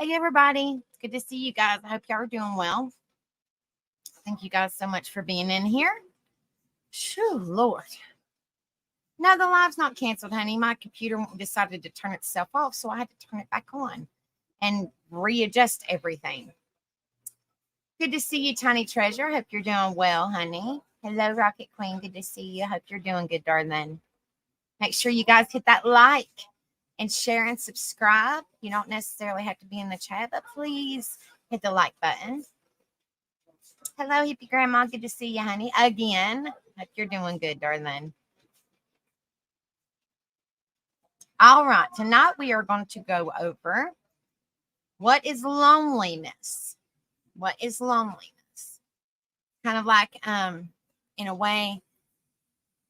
Hey, everybody. It's good to see you guys. I hope y'all are doing well. Thank you guys so much for being in here. Shoo, Lord. No, the live's not canceled, honey. My computer decided to turn itself off, so I had to turn it back on and readjust everything. Good to see you, Tiny Treasure. Hope you're doing well, honey. Hello, Rocket Queen. Good to see you. Hope you're doing good, darling. Make sure you guys hit that like and share and subscribe. You don't necessarily have to be in the chat, but please hit the like button. Hello, hippie grandma. Good to see you, honey. Again. Hope you're doing good, darling. All right. Tonight we are going to go over what is loneliness. What is loneliness? Kind of like, in a way,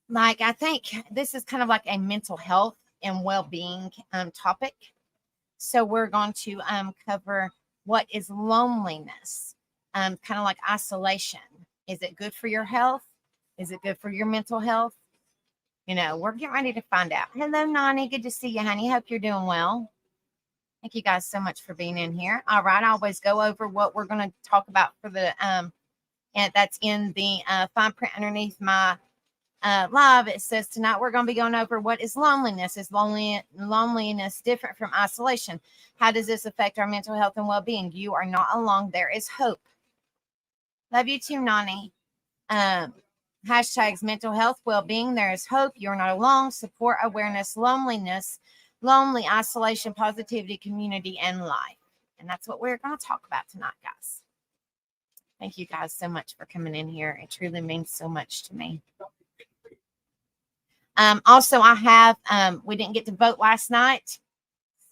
like I think this is kind of like a mental health and well-being topic. So we're going to cover what is loneliness, kind of like isolation. Is it good for your health? Is it good for your mental health? You know, we're getting ready to find out. Hello, Nani. Good to see you, honey. Hope you're doing well. Thank you guys so much for being in here. All right, I always go over what we're going to talk about for the and that's in the fine print underneath my live. It says tonight we're going to be going over what is loneliness. Is loneliness different from isolation? How does this affect our mental health and well-being? You are not alone. There is hope. Love you too, Nani. Hashtags mental health, well-being. There is hope. You're not alone. Support, awareness, loneliness, lonely, isolation, positivity, community, and life. And that's what we're going to talk about tonight, guys. Thank you guys so much for coming in here. It truly means so much to me. Also, I have, we didn't get to vote last night.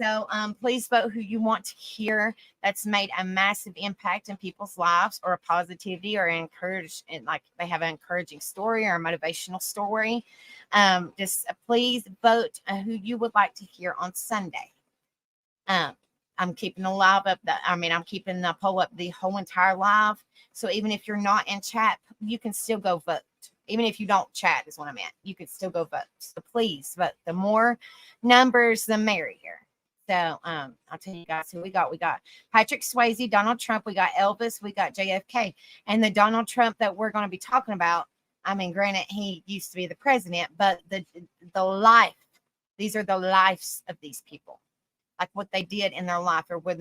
So please vote who you want to hear that's made a massive impact in people's lives, or a positivity, or encourage, and like they have an encouraging story or a motivational story. Just please vote who you would like to hear on Sunday. I'm keeping the live up. I'm keeping the poll up the whole entire live. So even if you're not in chat, you can still go vote. Even if you don't chat, is what I meant. You can still go vote. So please vote. The more numbers, the merrier. So I'll tell you guys who we got. We got Patrick Swayze, Donald Trump, we got Elvis, we got JFK. And the Donald Trump that we're going to be talking about, I mean, granted, he used to be the president, but the life, these are the lives of these people. Like what they did in their life, or what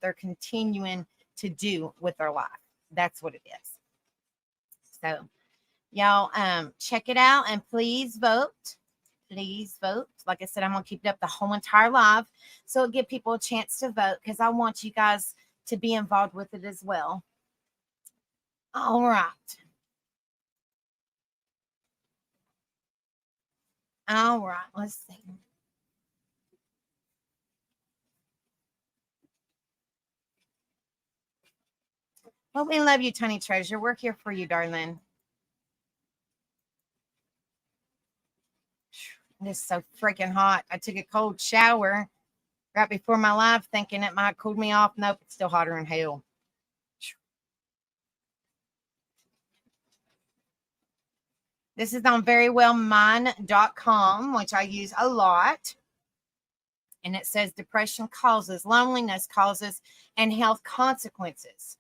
they're continuing to do with their life. That's what it is. So y'all check it out and please vote. Please vote. Like I said, I'm going to keep it up the whole entire live, so it'll give people a chance to vote, because I want you guys to be involved with it as well. All right. All right. Let's see. Well, we love you, Tiny Treasure. We're here for you, darling. It's so freaking hot. I took a cold shower right before my live, thinking it might cool me off. Nope, it's still hotter than hell. This is on verywellmind.com, which I use a lot. And it says depression causes, loneliness causes, and health consequences.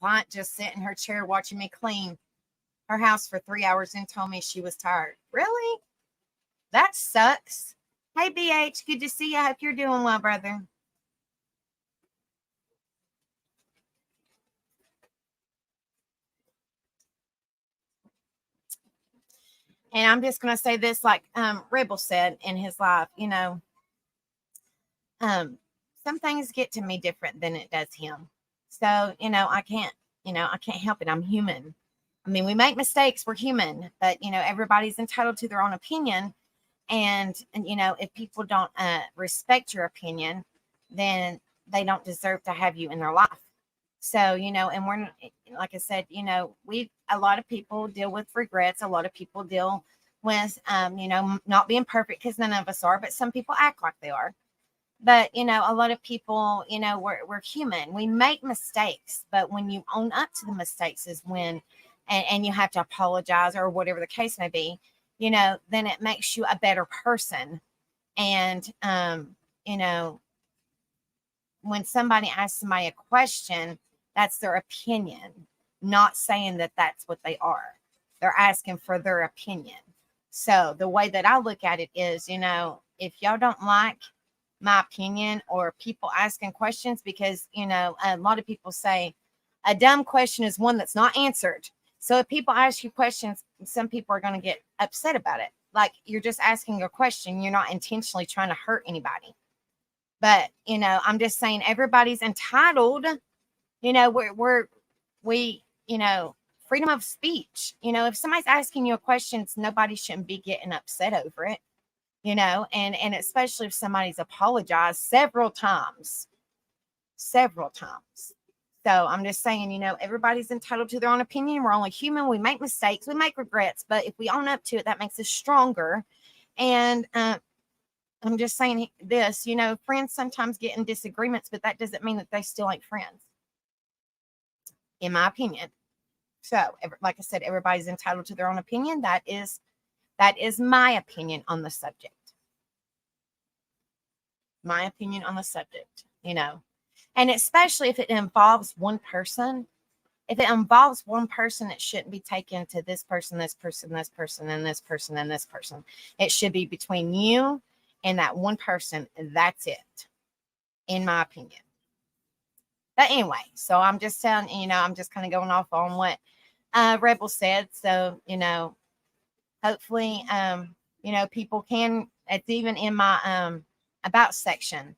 Client just sat in her chair watching me clean her house for 3 hours and told me she was tired. Really? That sucks. Hey, BH, good to see you. I hope you're doing well, brother. And I'm just going to say this, like Rebel said in his live, some things get to me different than it does him. So, I can't help it. I'm human. I mean, we make mistakes. We're human, but, everybody's entitled to their own opinion. And if people don't respect your opinion, then they don't deserve to have you in their life. So, and we're, like I said, a lot of people deal with regrets. A lot of people deal with, not being perfect, because none of us are, but some people act like they are. But, a lot of people, we're human. We make mistakes, but when you own up to the mistakes is when, and you have to apologize, or whatever the case may be, then it makes you a better person. And, when somebody asks somebody a question, that's their opinion, not saying that that's what they are. They're asking for their opinion. So the way that I look at it is, if y'all don't like my opinion or people asking questions, because, a lot of people say a dumb question is one that's not answered. So if people ask you questions, some people are going to get upset about it. Like, you're just asking a question. You're not intentionally trying to hurt anybody. But, I'm just saying everybody's entitled, we, freedom of speech. If somebody's asking you a question, nobody shouldn't be getting upset over it, and especially if somebody's apologized several times. So I'm just saying, everybody's entitled to their own opinion. We're only human. We make mistakes. We make regrets. But if we own up to it, that makes us stronger. And I'm just saying this, friends sometimes get in disagreements, but that doesn't mean that they still ain't friends, in my opinion. So, like I said, everybody's entitled to their own opinion. That is my opinion on the subject. My opinion on the subject, and especially if it involves one person. If it involves one person, it shouldn't be taken to this person, this person, this person, and this person, and this person. It should be between you and that one person. That's it, in my opinion. But anyway, so I'm just telling, I'm just kind of going off on what Rebel said. So, hopefully, people can, it's even in my about section,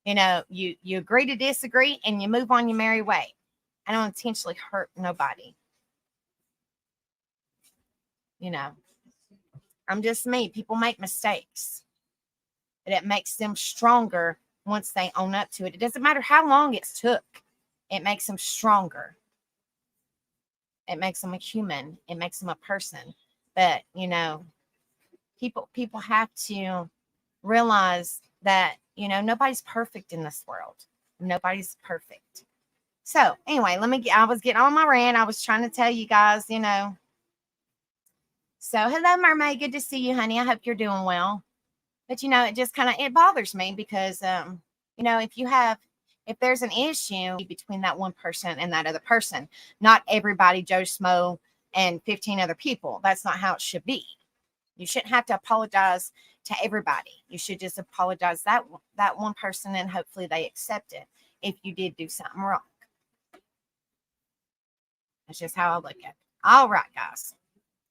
you agree to disagree and you move on your merry way. I don't intentionally hurt nobody. I'm just me. People make mistakes, but it makes them stronger once they own up to it. It doesn't matter how long it's took. It makes them stronger. It makes them a human. It makes them a person. But, people have to realize that, nobody's perfect in this world. Nobody's perfect. So anyway, I was getting on my rant. I was trying to tell you guys, So hello, Mermaid. Good to see you, honey. I hope you're doing well. But, it just it bothers me because, if there's an issue between that one person and that other person, not everybody, Joe Schmo and 15 other people. That's not how it should be. You shouldn't have to apologize to everybody. You should just apologize that one person, and hopefully they accept it if you did do something wrong. That's just how I look at it. All right, guys.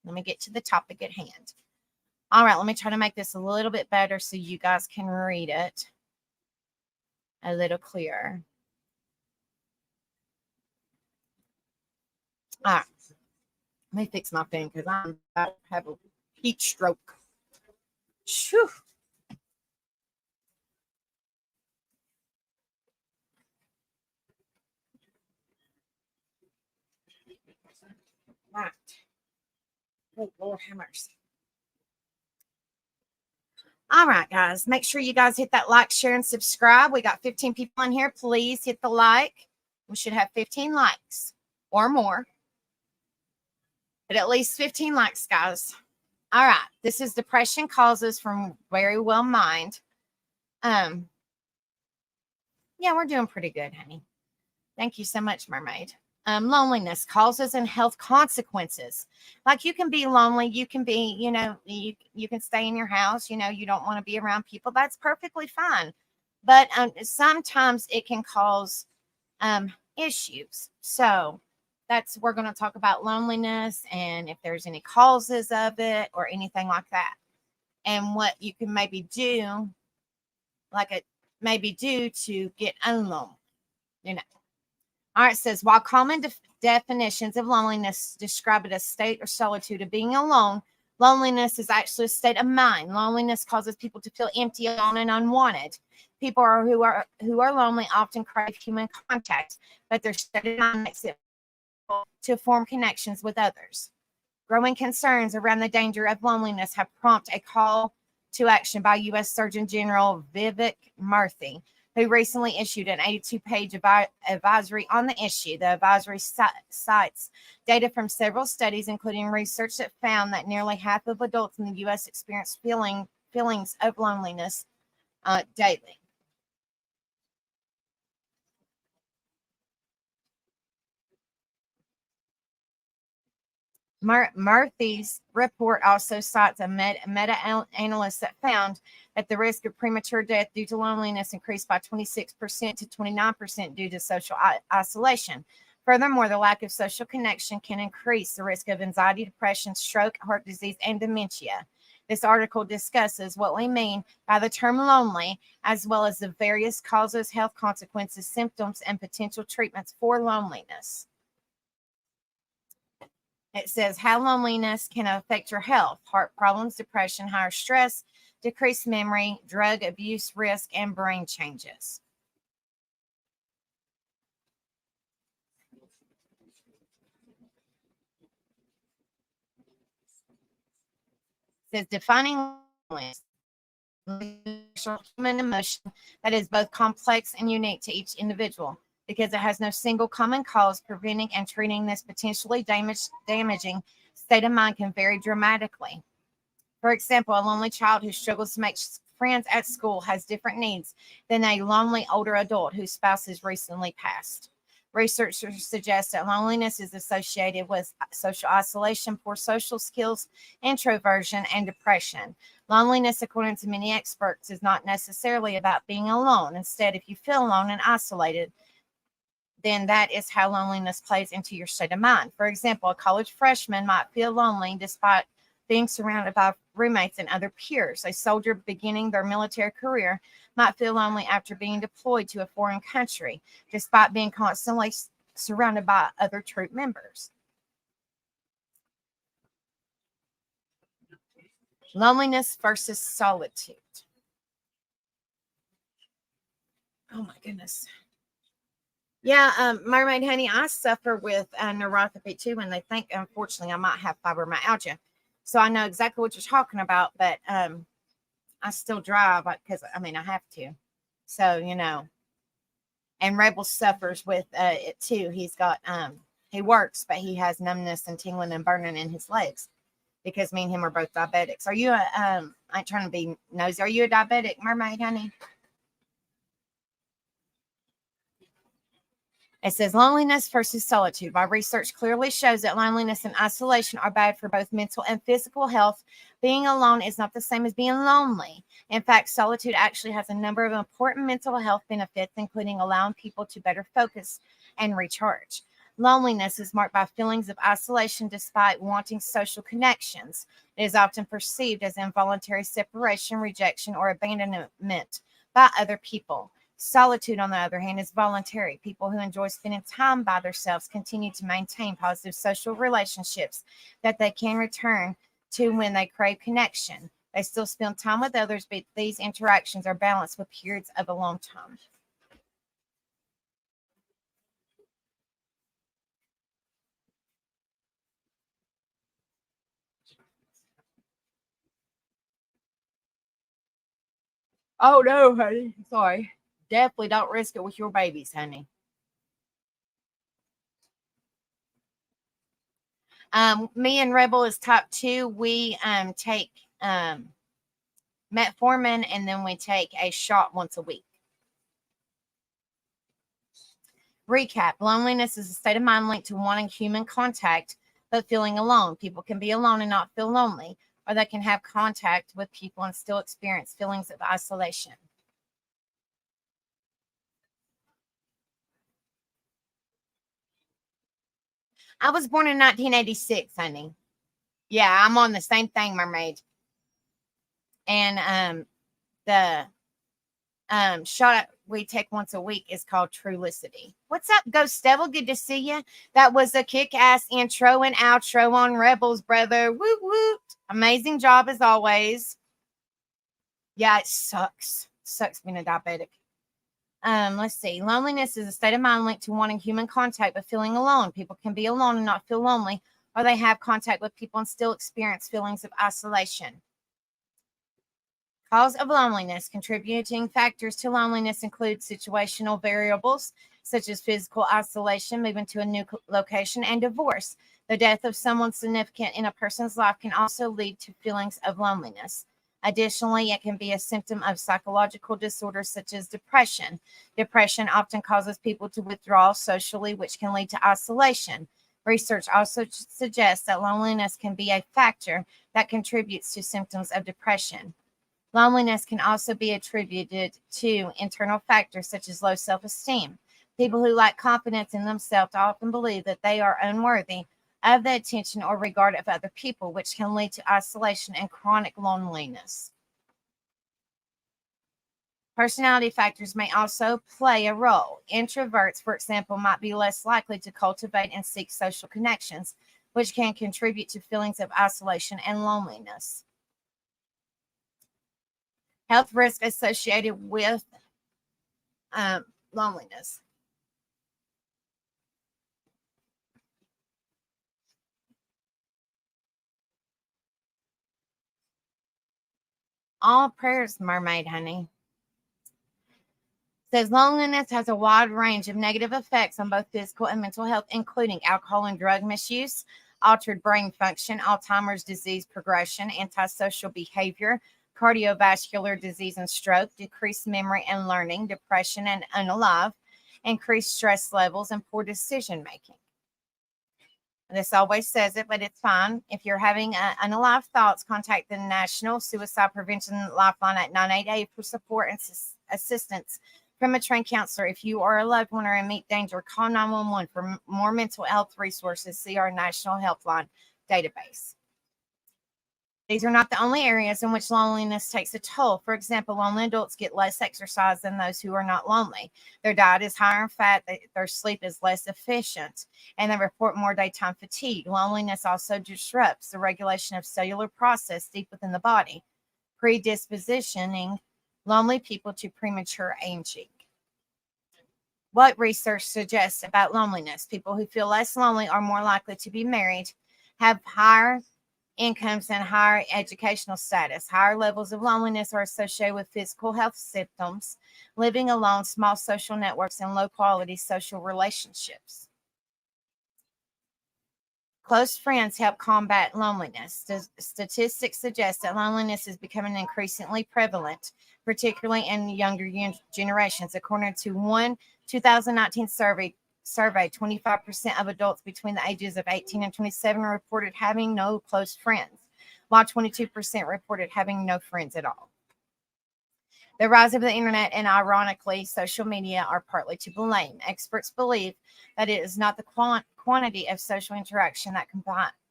Let me get to the topic at hand. All right, let me try to make this a little bit better so you guys can read it a little clearer. All right. Let me fix my pen because I'm about to have a heat stroke. Whew. Right. Oh, Lord have mercy. All right, guys. Make sure you guys hit that like, share, and subscribe. We got 15 people in here. Please hit the like. We should have 15 likes or more. But at least 15 likes, guys. All right. This is Depression Causes from Verywell Mind. Yeah, we're doing pretty good, honey. Thank you so much, Mermaid. Loneliness, causes and health consequences. Like, you can be lonely. You can be, you can stay in your house. You don't want to be around people. That's perfectly fine. But sometimes it can cause issues. So we're going to talk about loneliness and if there's any causes of it or anything like that. And what you can maybe do, to get unlonely, All right, it says, while common definitions of loneliness describe it as state or solitude of being alone, loneliness is actually a state of mind. Loneliness causes people to feel empty, alone, and unwanted. People who are lonely often crave human contact, but their state of mind makes it to form connections with others. Growing concerns around the danger of loneliness have prompted a call to action by U.S. Surgeon General Vivek Murthy, who recently issued an 82-page advisory on the issue. The advisory cites data from several studies, including research that found that nearly half of adults in the U.S. experience feelings of loneliness daily. Murphy's report also cites a meta-analysis that found that the risk of premature death due to loneliness increased by 26% to 29% due to social isolation. Furthermore, the lack of social connection can increase the risk of anxiety, depression, stroke, heart disease, and dementia. This article discusses what we mean by the term lonely, as well as the various causes, health consequences, symptoms, and potential treatments for loneliness. It says how loneliness can affect your health, heart problems, depression, higher stress, decreased memory, drug abuse risk, and brain changes. It says defining loneliness. Human emotion that is both complex and unique to each individual, because it has no single common cause. Preventing and treating this potentially damaging state of mind can vary dramatically. For example, a lonely child who struggles to make friends at school has different needs than a lonely older adult whose spouse has recently passed. Researchers suggest that loneliness is associated with social isolation, poor social skills, introversion, and depression. Loneliness, according to many experts, is not necessarily about being alone. Instead, if you feel alone and isolated, then that is how loneliness plays into your state of mind. For example, a college freshman might feel lonely despite being surrounded by roommates and other peers. A soldier beginning their military career might feel lonely after being deployed to a foreign country, despite being constantly surrounded by other troop members. Loneliness versus solitude. Oh my goodness. Yeah, Mermaid Honey, I suffer with neuropathy too, and they think, unfortunately, I might have fibromyalgia. So I know exactly what you're talking about, but I still drive because I have to. So, and Rebel suffers with it too. He's got he works, but he has numbness and tingling and burning in his legs because me and him are both diabetics. Are you I ain't trying to be nosy. Are you a diabetic, Mermaid Honey? It says loneliness versus solitude. My research clearly shows that loneliness and isolation are bad for both mental and physical health. Being alone is not the same as being lonely. In fact, solitude actually has a number of important mental health benefits, including allowing people to better focus and recharge. Loneliness is marked by feelings of isolation despite wanting social connections. It is often perceived as involuntary separation, rejection, or abandonment by other people. Solitude, on the other hand, is voluntary. People who enjoy spending time by themselves continue to maintain positive social relationships that they can return to when they crave connection. They still spend time with others, but these interactions are balanced with periods of alone time. Oh no, honey. Sorry. Definitely don't risk it with your babies, honey. Me and Rebel is type 2. We take metformin, and then we take a shot once a week. Recap: loneliness is a state of mind linked to wanting human contact but feeling alone. People can be alone and not feel lonely, or they can have contact with people and still experience feelings of isolation. I was born in 1986, honey. Yeah, I'm on the same thing, Mermaid. And the shot we take once a week is called Trulicity. What's up, Ghost Devil? Good to see you. That was a kick-ass intro and outro on Rebels, brother. Woot woot. Amazing job as always. Yeah, it sucks. Sucks being a diabetic. Let's see. Loneliness is a state of mind linked to wanting human contact but feeling alone. People can be alone and not feel lonely, or they have contact with people and still experience feelings of isolation. Cause of loneliness. Contributing factors to loneliness include situational variables such as physical isolation, moving to a new location, and divorce. The death of someone significant in a person's life can also lead to feelings of loneliness. Additionally, it can be a symptom of psychological disorders such as depression. Depression often causes people to withdraw socially, which can lead to isolation. Research also suggests that loneliness can be a factor that contributes to symptoms of depression. Loneliness can also be attributed to internal factors such as low self esteem. People who lack confidence in themselves often believe that they are unworthy of the attention or regard of other people, which can lead to isolation and chronic loneliness. Personality factors may also play a role. Introverts, for example, might be less likely to cultivate and seek social connections, which can contribute to feelings of isolation and loneliness. Health risk associated with loneliness. All prayers, mermaid honey. Says loneliness has a wide range of negative effects on both physical and mental health, including alcohol and drug misuse, altered brain function, Alzheimer's disease progression, antisocial behavior, cardiovascular disease and stroke, decreased memory and learning, depression and unalive, increased stress levels, and poor decision making. This always says it, but it's fine. If you're having unalive thoughts, contact the National Suicide Prevention Lifeline at 988 for support and assistance from a trained counselor. If you or a loved one are in immediate danger, call 911 for more mental health resources. See our National Helpline database. These are not the only areas in which loneliness takes a toll. For example, lonely adults get less exercise than those who are not lonely. Their diet is higher in fat, their sleep is less efficient, and they report more daytime fatigue. Loneliness also disrupts the regulation of cellular process deep within the body, predispositioning lonely people to premature aging. What research suggests about loneliness? People who feel less lonely are more likely to be married, have higher incomes, and higher educational status. Higher levels of loneliness are associated with physical health symptoms, living alone, small social networks, and low quality social relationships. Close friends help combat loneliness. Statistics suggest that loneliness is becoming increasingly prevalent, particularly in younger generations. According to one 2019 survey, 25% of adults between the ages of 18 and 27 reported having no close friends, while 22% reported having no friends at all. The rise of the internet and, ironically, social media are partly to blame. Experts believe that it is not the quantity of social interaction that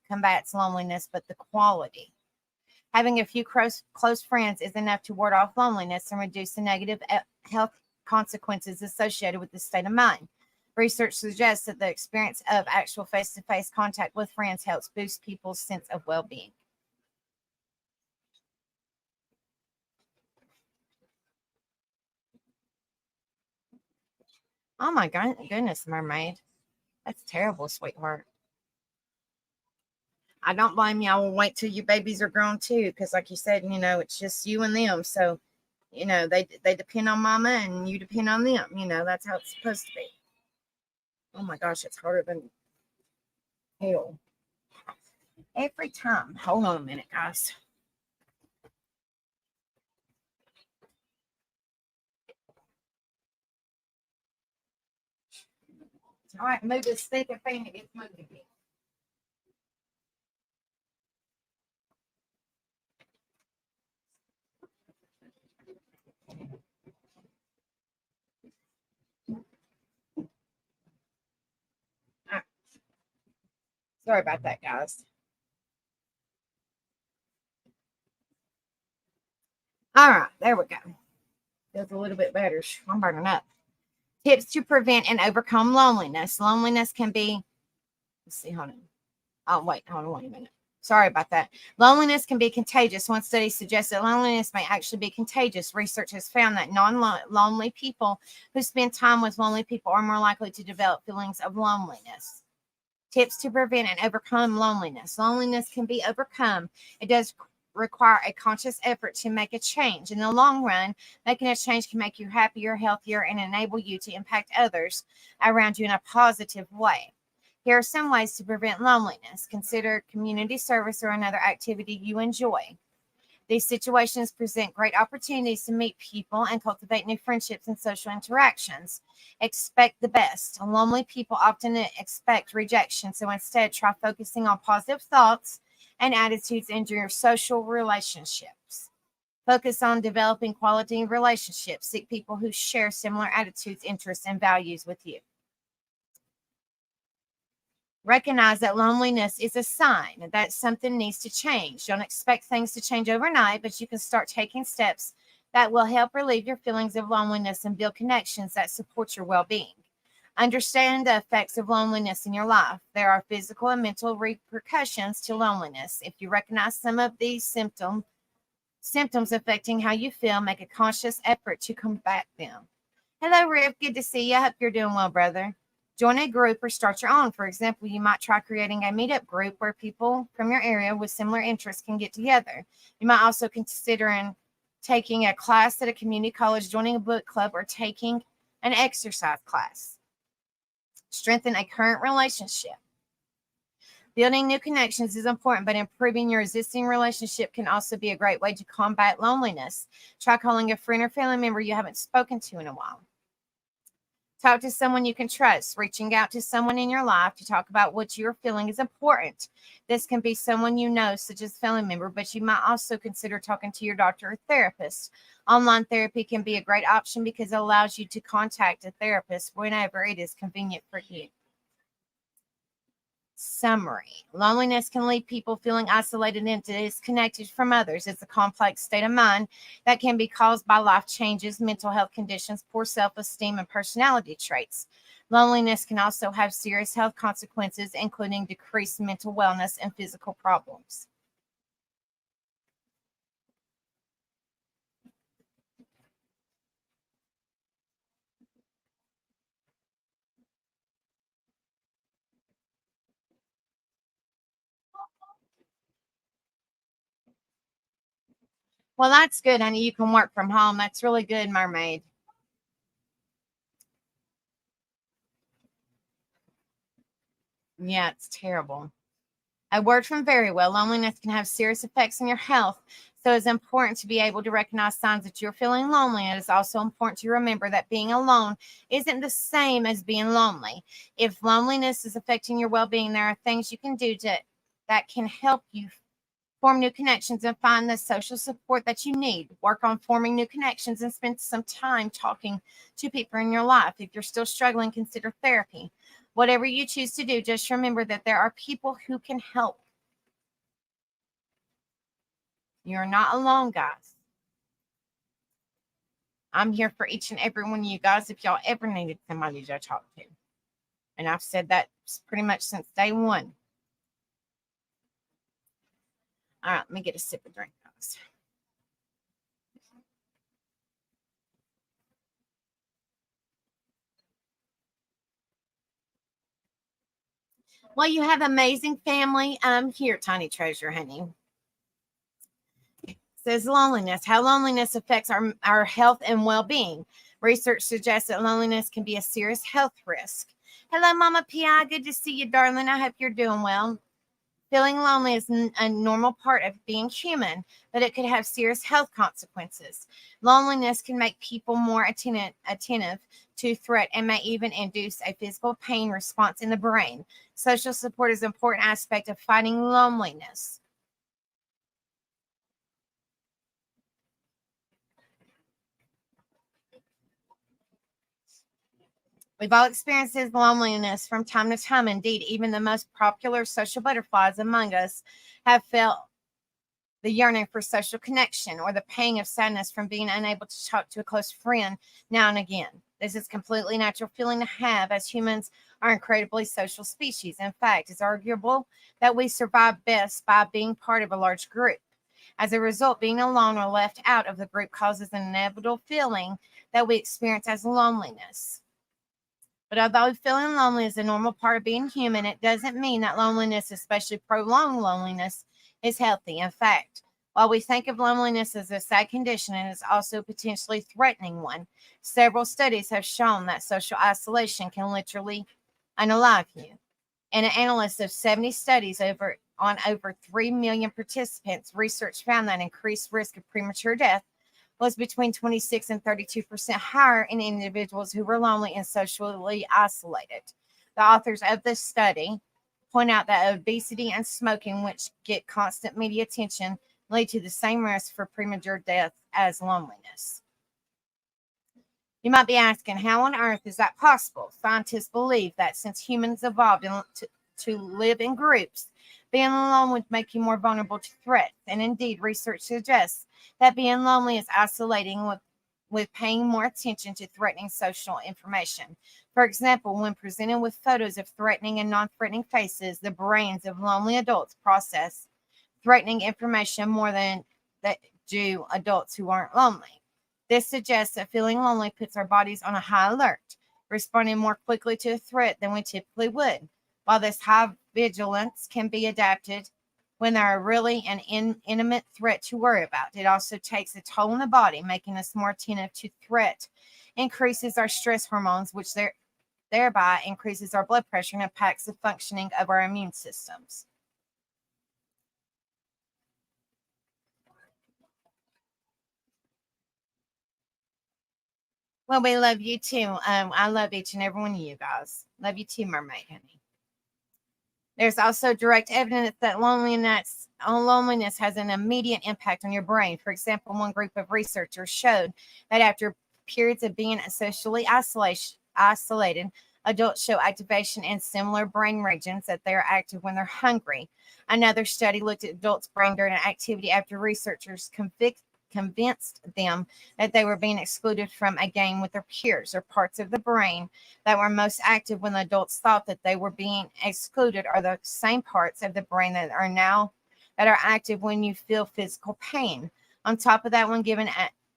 combats loneliness, but the quality. Having a few close friends is enough to ward off loneliness and reduce the negative health consequences associated with this state of mind. Research suggests that the experience of actual face-to-face contact with friends helps boost people's sense of well-being. Oh my goodness, mermaid. That's terrible, sweetheart. I don't blame you. I will wait till your babies are grown too, because like you said, it's just you and them. So, they depend on mama and you depend on them. That's how it's supposed to be. Oh my gosh, it's harder than hell. Every time. Hold on a minute, guys. All right, move this stinking thing. It gets moved again. Right. Sorry about that, guys. All right, there we go. Feels a little bit better. I'm burning up. Tips to prevent and overcome loneliness. Loneliness can be, let's see, hold on. Oh, wait, hold on, wait a minute. Sorry about that. Loneliness can be contagious. One study suggests that loneliness may actually be contagious. Research has found that non-lonely people who spend time with lonely people are more likely to develop feelings of loneliness. Tips to prevent and overcome loneliness. Loneliness can be overcome. It does require a conscious effort to make a change. In the long run, making a change can make you happier, healthier, and enable you to impact others around you in a positive way. Here are some ways to prevent loneliness. Consider community service or another activity you enjoy. These situations present great opportunities to meet people and cultivate new friendships and social interactions. Expect the best. Lonely people often expect rejection, so instead try focusing on positive thoughts and attitudes in your social relationships. Focus on developing quality relationships. Seek people who share similar attitudes, interests, and values with you. Recognize that loneliness is a sign that something needs to change. Don't expect things to change overnight, but you can start taking steps that will help relieve your feelings of loneliness and build connections that support your well-being. Understand the effects of loneliness in your life. There are physical and mental repercussions to loneliness. If you recognize some of these symptoms affecting how you feel, make a conscious effort to combat them. Hello, Rick. Good to see you. I hope you're doing well, brother. Join a group or start your own. For example, you might try creating a meetup group where people from your area with similar interests can get together. You might also consider taking a class at a community college, joining a book club, or taking an exercise class. Strengthen a current relationship. Building new connections is important, but improving your existing relationship can also be a great way to combat loneliness. Try calling a friend or family member you haven't spoken to in a while. Talk to someone you can trust. Reaching out to someone in your life to talk about what you're feeling is important. This can be someone you know, such as a family member, but you might also consider talking to your doctor or therapist. Online therapy can be a great option because it allows you to contact a therapist whenever it is convenient for you. Summary. Loneliness can leave people feeling isolated and disconnected from others. It's a complex state of mind that can be caused by life changes, mental health conditions, poor self-esteem, and personality traits. Loneliness can also have serious health consequences, including decreased mental wellness and physical problems. Well, that's good, honey. You can work from home. That's really good, mermaid. Yeah, it's terrible. A word from Very Well. Loneliness can have serious effects on your health, so it's important to be able to recognize signs that you're feeling lonely. It is also important to remember that being alone isn't the same as being lonely. If loneliness is affecting your well-being, there are things you can do that can help you form new connections and find the social support that you need. Work on forming new connections and spend some time talking to people in your life. If you're still struggling, consider therapy. Whatever you choose to do, just remember that there are people who can help. You're not alone, guys. I'm here for each and every one of you guys if y'all ever needed somebody to talk to. And I've said that pretty much since day one. All right, let me get a sip of drink, guys. Well, you have amazing family. Here, Tiny Treasure, honey. Says loneliness. How loneliness affects our health and well-being. Research suggests that loneliness can be a serious health risk. Hello, Mama Pi. Good to see you, darling. I hope you're doing well. Feeling lonely is a normal part of being human, but it could have serious health consequences. Loneliness can make people more attentive to threat and may even induce a physical pain response in the brain. Social support is an important aspect of fighting loneliness. We've all experienced loneliness from time to time. Indeed, even the most popular social butterflies among us have felt the yearning for social connection or the pang of sadness from being unable to talk to a close friend now and again. This is a completely natural feeling to have, as humans are incredibly social species. In fact, it's arguable that we survive best by being part of a large group. As a result, being alone or left out of the group causes an inevitable feeling that we experience as loneliness. But although feeling lonely is a normal part of being human, it doesn't mean that loneliness, especially prolonged loneliness, is healthy. In fact, While we think of loneliness as a sad condition, it is also a potentially threatening one. Several studies have shown that social isolation can literally unalive you. In an analysis of 70 studies on over 3 million participants, research found that increased risk of premature death was between 26 and 32% higher in individuals who were lonely and socially isolated. The authors of this study point out that obesity and smoking, which get constant media attention, lead to the same risk for premature death as loneliness. You might be asking, how on earth is that possible? Scientists believe that since humans evolved to live in groups, being alone would make you more vulnerable to threats. And indeed, research suggests that being lonely is isolating with paying more attention to threatening social information. For example, when presented with photos of threatening and non-threatening faces, the brains of lonely adults process threatening information more than that do adults who aren't lonely. This suggests that feeling lonely puts our bodies on a high alert, responding more quickly to a threat than we typically would. While this high vigilance can be adapted when there are really an intimate threat to worry about, it also takes a toll on the body, making us more attentive to threat, increases our stress hormones, which thereby increases our blood pressure and impacts the functioning of our immune systems. Well, we love you too. I love each and every one of you guys. Love you too, mermaid honey. There's also direct evidence that loneliness has an immediate impact on your brain. For example, one group of researchers showed that after periods of being socially isolated, adults show activation in similar brain regions that they are active when they're hungry. Another study looked at adults' brain during an activity after researchers convinced them that they were being excluded from a game with their peers, or parts of the brain that were most active when the adults thought that they were being excluded are the same parts of the brain that are active when you feel physical pain. On top of that, when given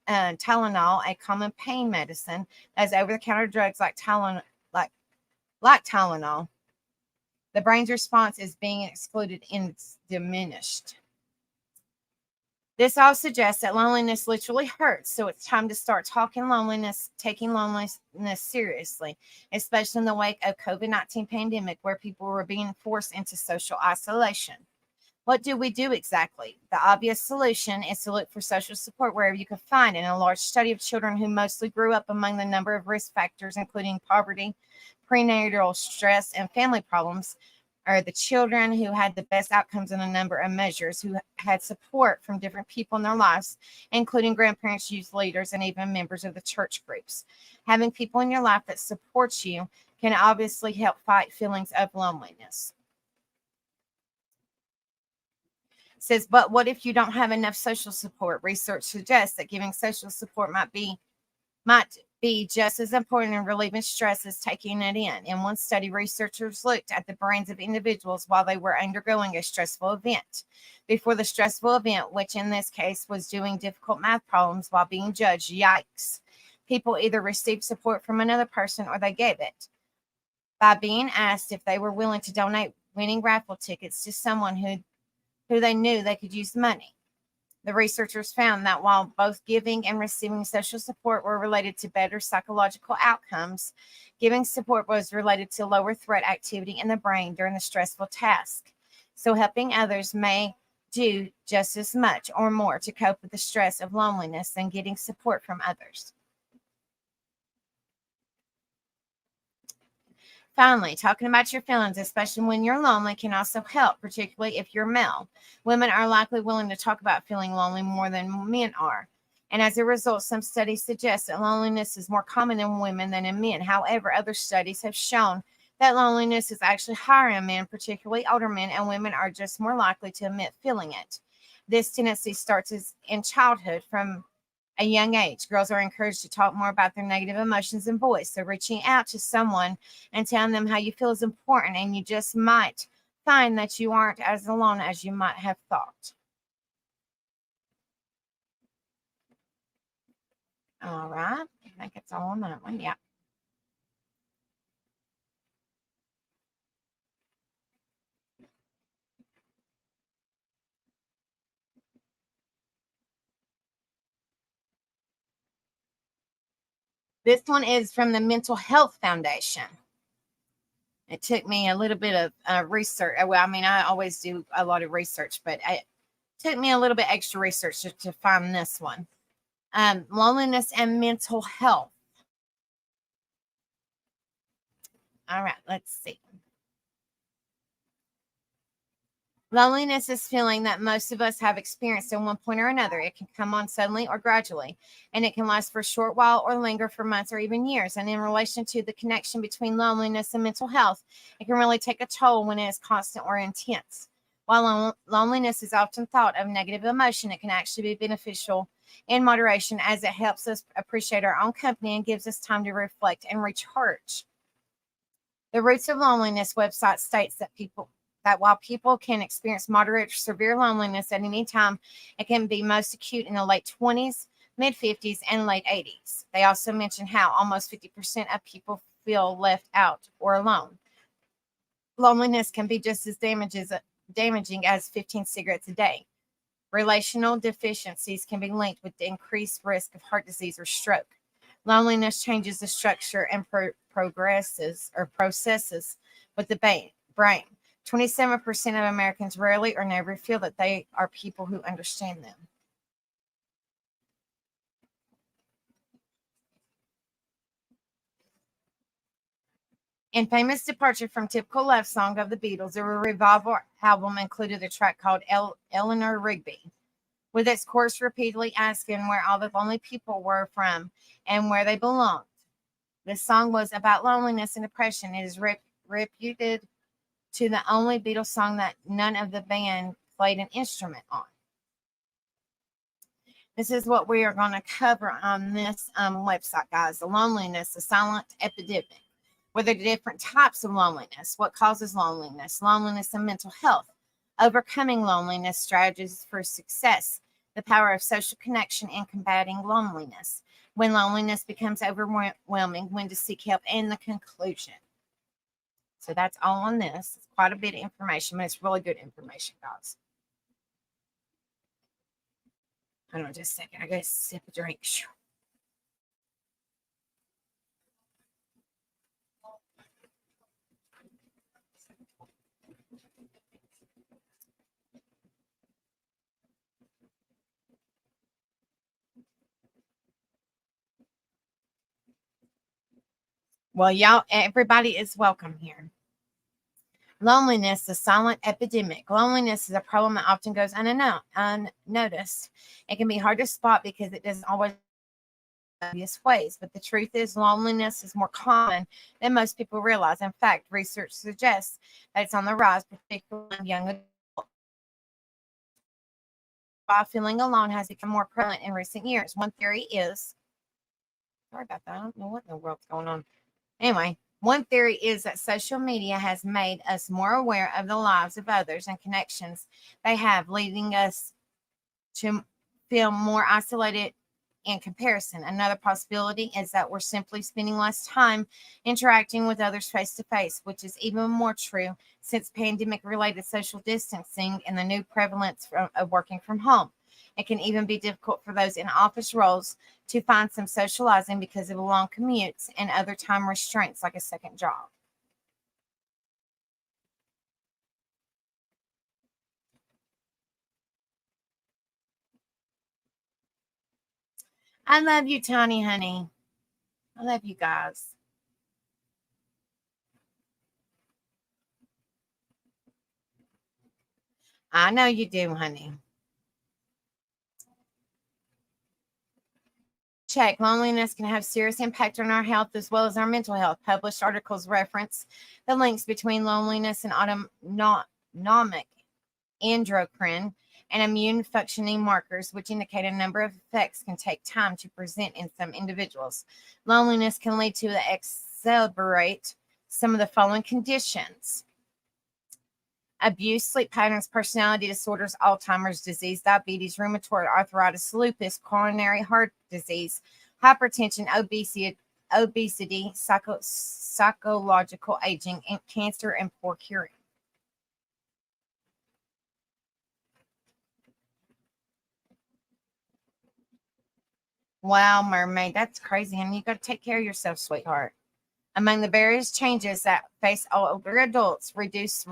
Tylenol, a common pain medicine, as over-the-counter drugs like Tylenol, the brain's response is being excluded and diminished. This all suggests that loneliness literally hurts, so it's time to start taking loneliness seriously, especially in the wake of COVID-19 pandemic, where people were being forced into social isolation. What do we do exactly? The obvious solution is to look for social support wherever you can find it. In a large study of children who mostly grew up among the number of risk factors, including poverty, prenatal stress, and family problems, are the children who had the best outcomes in a number of measures, who had support from different people in their lives, including grandparents, youth leaders, and even members of the church groups. Having people in your life that support you can obviously help fight feelings of loneliness. It says, but what if you don't have enough social support? Research suggests that giving social support might be just as important in relieving stress as taking it in. In one study, researchers looked at the brains of individuals while they were undergoing a stressful event. Before the stressful event, which in this case was doing difficult math problems while being judged, yikes, people either received support from another person or they gave it. By being asked if they were willing to donate winning raffle tickets to someone who they knew they could use the money. The researchers found that while both giving and receiving social support were related to better psychological outcomes, giving support was related to lower threat activity in the brain during the stressful task. So helping others may do just as much or more to cope with the stress of loneliness than getting support from others. Finally, talking about your feelings, especially when you're lonely, can also help, particularly if you're male. Women are likely willing to talk about feeling lonely more than men are. And as a result, some studies suggest that loneliness is more common in women than in men. However, other studies have shown that loneliness is actually higher in men, particularly older men, and women are just more likely to admit feeling it. This tendency starts in childhood. From a young age, girls are encouraged to talk more about their negative emotions and boys. So reaching out to someone and telling them how you feel is important, and you just might find that you aren't as alone as you might have thought. All right. I think it's all on that one. Yeah. This one is from the Mental Health Foundation. It took me a little bit of research. Well, I mean, I always do a lot of research, but it took me a little bit extra research to find this one. Loneliness and mental health. All right, let's see. Loneliness is feeling that most of us have experienced at one point or another. It can come on suddenly or gradually, and it can last for a short while or linger for months or even years. And in relation to the connection between loneliness and mental health, it can really take a toll when it is constant or intense. While loneliness is often thought of negative emotion, it can actually be beneficial in moderation as it helps us appreciate our own company and gives us time to reflect and recharge. The Roots of Loneliness website states that while people can experience moderate or severe loneliness at any time, it can be most acute in the late 20s, mid 50s, and late 80s. They also mention how almost 50% of people feel left out or alone. Loneliness can be just as damaging as 15 cigarettes a day. Relational deficiencies can be linked with the increased risk of heart disease or stroke. Loneliness changes the structure and processes with the brain. 27% of Americans rarely or never feel that they are people who understand them. In famous departure from typical love song of the Beatles, a revival album included a track called Eleanor Rigby, with its chorus repeatedly asking where all the lonely people were from and where they belonged. This song was about loneliness and depression. It is reputed to the only Beatles song that none of the band played an instrument on. This is what we are going to cover on this website, guys. The loneliness, the silent epidemic. What are the different types of loneliness? What causes loneliness? Loneliness and mental health. Overcoming loneliness, strategies for success. The power of social connection and combating loneliness. When loneliness becomes overwhelming, when to seek help, and the conclusion. So that's all on this. It's quite a bit of information, but it's really good information, guys. Hold on just a second. I got to sip a drink. Well, y'all, everybody is welcome here. Loneliness, the silent epidemic. Loneliness is a problem that often goes unnoticed. It can be hard to spot because it doesn't always obvious ways, but the truth is loneliness is more common than most people realize. In fact, research suggests that it's on the rise, particularly in young adults. While feeling alone has become more prevalent in recent years, one theory is, sorry about that, I don't know what in the world's going on. Anyway, one theory is that social media has made us more aware of the lives of others and connections they have, leading us to feel more isolated in comparison. Another possibility is that we're simply spending less time interacting with others face to face, which is even more true since pandemic related social distancing and the new prevalence of working from home. It can even be difficult for those in office roles to find some socializing because of long commutes and other time restraints like a second job. I love you, Tiny Honey. I love you guys. I know you do, honey. Check. Loneliness can have serious impact on our health as well as our mental health. Published articles reference the links between loneliness and autonomic endocrine and immune functioning markers, which indicate a number of effects can take time to present in some individuals. Loneliness can lead to exacerbate some of the following conditions: abuse, sleep patterns, personality disorders, Alzheimer's disease, diabetes, rheumatoid arthritis, lupus, coronary heart disease, hypertension, obesity, psychological aging, and cancer, and poor curing. Wow, mermaid, that's crazy. And you got to take care of yourself, sweetheart. Among the various changes that face older adults, reduce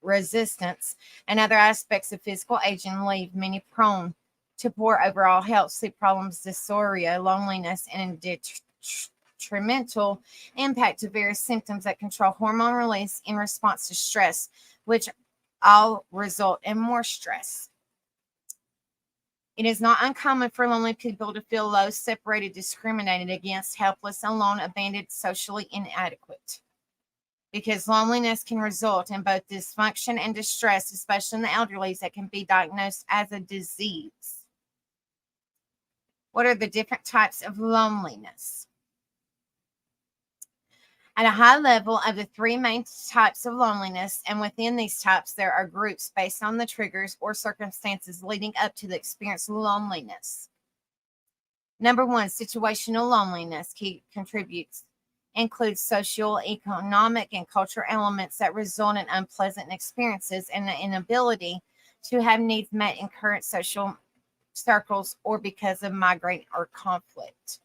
resistance and other aspects of physical aging leave many prone to poor overall health, sleep problems, dysphoria, loneliness, and detrimental impact to various symptoms that control hormone release in response to stress, which all result in more stress. It is not uncommon for lonely people to feel low, separated, discriminated against, helpless, alone, abandoned, socially inadequate. Because loneliness can result in both dysfunction and distress, especially in the elderly, that can be diagnosed as a disease. What are the different types of loneliness? At a high level of the three main types of loneliness, and within these types, there are groups based on the triggers or circumstances leading up to the experience of loneliness. Number one, situational loneliness contributes includes social, economic, and cultural elements that result in unpleasant experiences and the inability to have needs met in current social circles or because of migraine or conflict.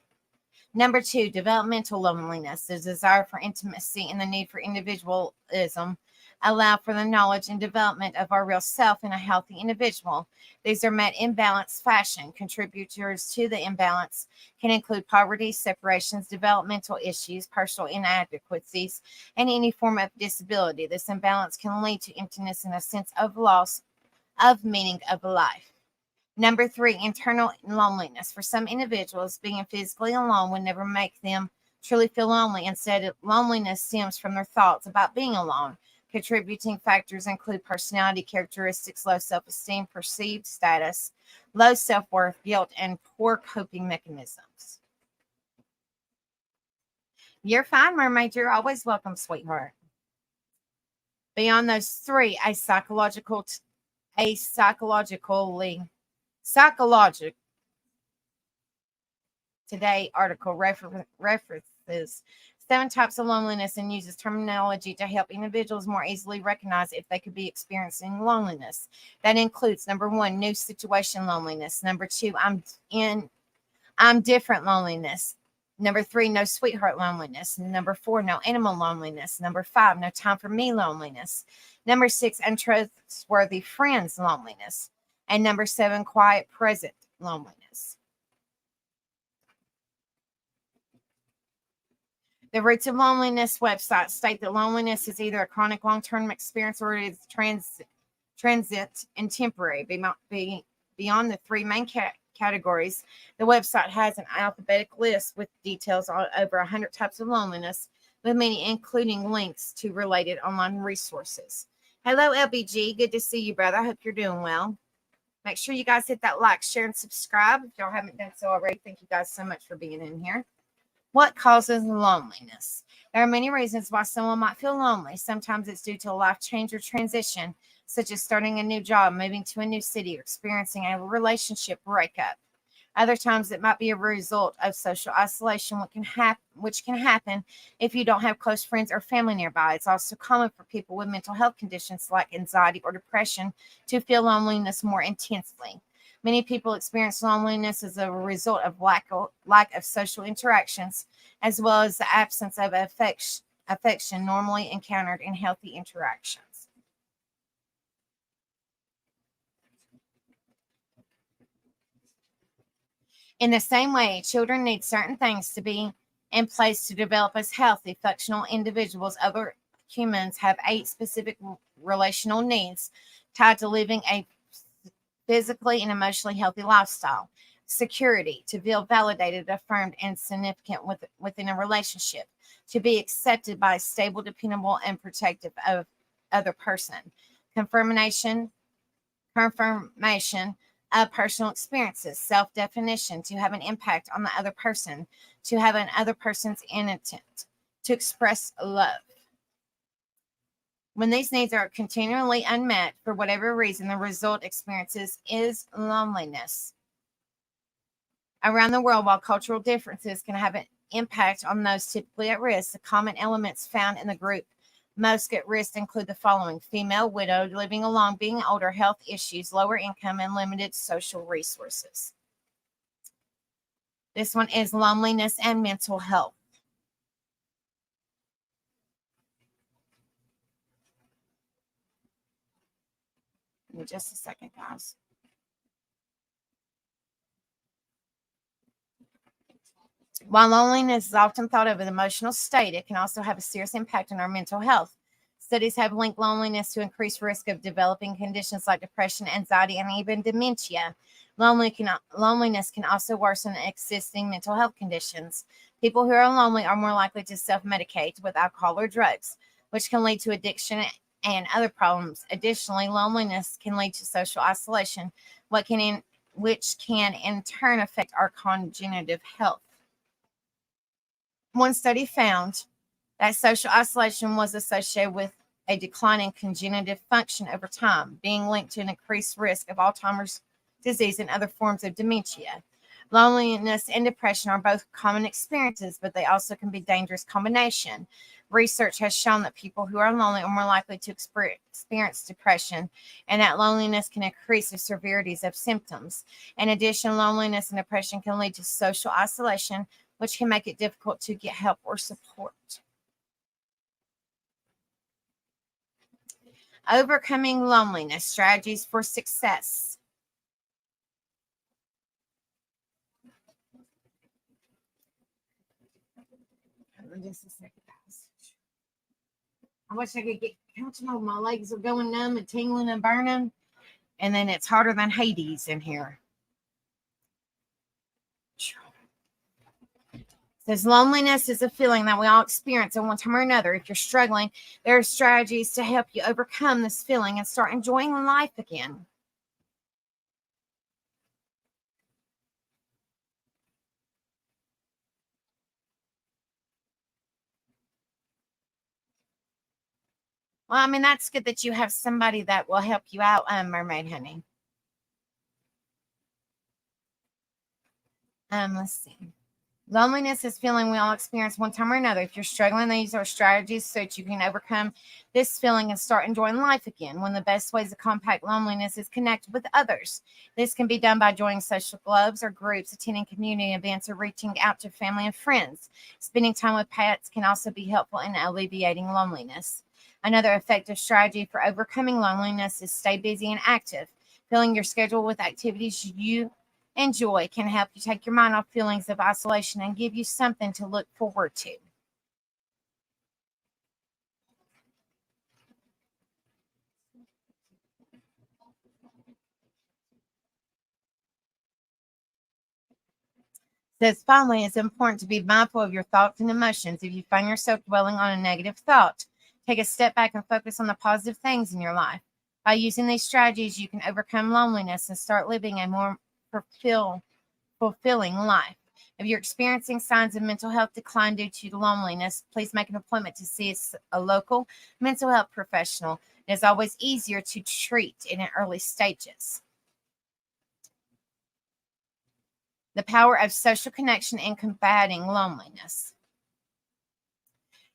Number two, developmental loneliness, the desire for intimacy and the need for individualism allow for the knowledge and development of our real self in a healthy individual. These are met in balanced fashion. Contributors to the imbalance can include poverty, separations, developmental issues, personal inadequacies, and any form of disability. This imbalance can lead to emptiness and a sense of loss of meaning of life. Number three, internal loneliness. For some individuals, being physically alone would never make them truly feel lonely. Instead, loneliness stems from their thoughts about being alone. Contributing factors include personality characteristics, low self esteem, perceived status, low self worth, guilt, and poor coping mechanisms. You're fine, mermaid. You're always welcome, sweetheart. Beyond those three, a psychologic Today article references 7 types of loneliness and uses terminology to help individuals more easily recognize if they could be experiencing loneliness. That includes number one, new situation loneliness. Number two, I'm different loneliness. Number three, no sweetheart loneliness. Number four, no animal loneliness. Number five, no time for me loneliness. Number six, untrustworthy friends loneliness. And number seven, quiet present loneliness. The Roots of Loneliness website state that loneliness is either a chronic long-term experience or it is transient and temporary. Beyond the three main categories, the website has an alphabetic list with details on over 100 types of loneliness, with many including links to related online resources. Hello, LBG. Good to see you, brother. I hope you're doing well. Make sure you guys hit that like, share, and subscribe if y'all haven't done so already. Thank you guys so much for being in here. What causes loneliness? There are many reasons why someone might feel lonely. Sometimes it's due to a life change or transition, such as starting a new job, moving to a new city, or experiencing a relationship breakup. Other times it might be a result of social isolation, which can happen if you don't have close friends or family nearby. It's also common for people with mental health conditions like anxiety or depression to feel loneliness more intensely. Many people experience loneliness as a result of lack of social interactions, as well as the absence of affection normally encountered in healthy interactions. In the same way, children need certain things to be in place to develop as healthy, functional individuals. Other humans have 8 specific relational needs tied to living a physically and emotionally healthy lifestyle. Security, to feel validated, affirmed, and significant within a relationship. To be accepted by a stable, dependable, and protective of other person. Confirmation of personal experiences. Self-definition, to have an impact on the other person. To have an other person's intent. To express love. When these needs are continually unmet for whatever reason, the result experiences is loneliness. Around the world, while cultural differences can have an impact on those typically at risk, the common elements found in the group most at risk include the following: female, widowed, living alone, being older, health issues, lower income, and limited social resources. This one is loneliness and mental health. Give me just a second, guys. While loneliness is often thought of as an emotional state, it can also have a serious impact on our mental health. Studies have linked loneliness to increased risk of developing conditions like depression, anxiety, and even dementia. Loneliness can also worsen existing mental health conditions. People who are lonely are more likely to self-medicate with alcohol or drugs, which can lead to addiction and other problems. Additionally, loneliness can lead to social isolation, which can in turn affect our cognitive health. One study found that social isolation was associated with a decline in cognitive function over time, being linked to an increased risk of Alzheimer's disease and other forms of dementia. Loneliness and depression are both common experiences, but they also can be a dangerous combination. Research has shown that people who are lonely are more likely to experience depression, and that loneliness can increase the severities of symptoms. In addition, loneliness and depression can lead to social isolation, which can make it difficult to get help or support. Overcoming loneliness, strategies for success. Just a second, guys. I wish I could get counting. My legs are going numb and tingling and burning, and then it's hotter than Hades in here. Says loneliness is a feeling that we all experience at one time or another. If you're struggling, there are strategies to help you overcome this feeling and start enjoying life again. Well, I mean, that's good that you have somebody that will help you out, Mermaid Honey. Let's see. Loneliness is a feeling we all experience one time or another. If you're struggling, these are strategies so that you can overcome this feeling and start enjoying life again. One of the best ways to combat loneliness is connect with others. This can be done by joining social clubs or groups, attending community events, or reaching out to family and friends. Spending time with pets can also be helpful in alleviating loneliness. Another effective strategy for overcoming loneliness is stay busy and active. Filling your schedule with activities you enjoy can help you take your mind off feelings of isolation and give you something to look forward to. Says finally, it's important to be mindful of your thoughts and emotions. If you find yourself dwelling on a negative thought, take a step back and focus on the positive things in your life. By using these strategies, you can overcome loneliness and start living a more fulfilling life. If you're experiencing signs of mental health decline due to loneliness, please make an appointment to see a local mental health professional. It is always easier to treat in early stages. The power of social connection in combating loneliness.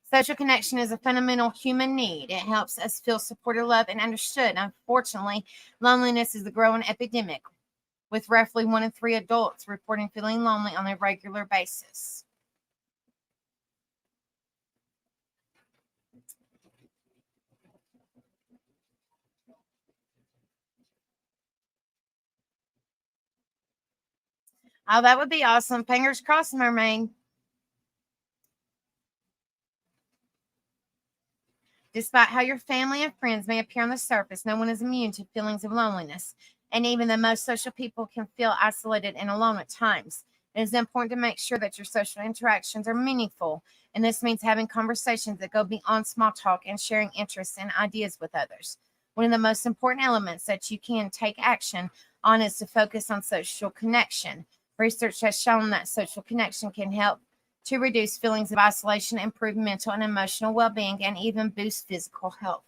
Social connection is a fundamental human need. It helps us feel supported, loved, and understood. Unfortunately, loneliness is a growing epidemic, with roughly 1 in 3 adults reporting feeling lonely on a regular basis. Oh, that would be awesome. Fingers crossed, Mermaid. Despite how your family and friends may appear on the surface, no one is immune to feelings of loneliness. And even the most social people can feel isolated and alone at times. It is important to make sure that your social interactions are meaningful. And this means having conversations that go beyond small talk and sharing interests and ideas with others. One of the most important elements that you can take action on is to focus on social connection. Research has shown that social connection can help to reduce feelings of isolation, improve mental and emotional well-being, and even boost physical health.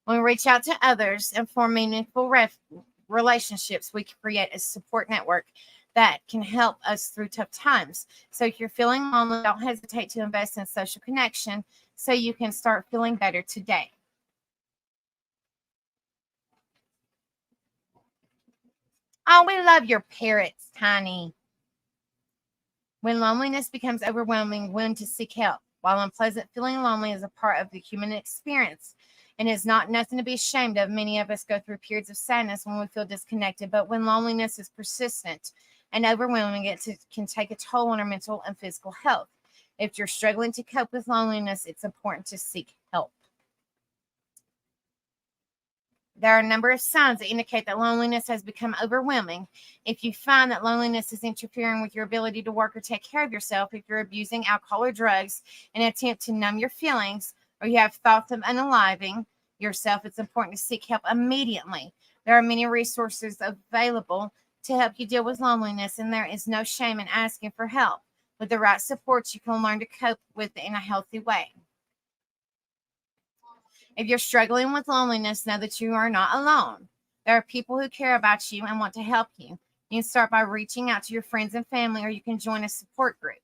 When we reach out to others and form meaningful relationships, we can create a support network that can help us through tough times. So if you're feeling lonely, don't hesitate to invest in social connection so you can start feeling better today. Oh, we love your parrots, Tiny. When loneliness becomes overwhelming, when to seek help. While unpleasant, feeling lonely is a part of the human experience and is not nothing to be ashamed of. Many of us go through periods of sadness when we feel disconnected, but when loneliness is persistent and overwhelming, can take a toll on our mental and physical health. If you're struggling to cope with loneliness, it's important to seek help. There are a number of signs that indicate that loneliness has become overwhelming. If you find that loneliness is interfering with your ability to work or take care of yourself, if you're abusing alcohol or drugs in an attempt to numb your feelings, or you have thoughts of unaliving yourself, it's important to seek help immediately. There are many resources available to help you deal with loneliness, and there is no shame in asking for help. With the right supports, you can learn to cope with it in a healthy way. If you're struggling with loneliness, know that you are not alone. There are people who care about you and want to help you. You can start by reaching out to your friends and family, or you can join a support group.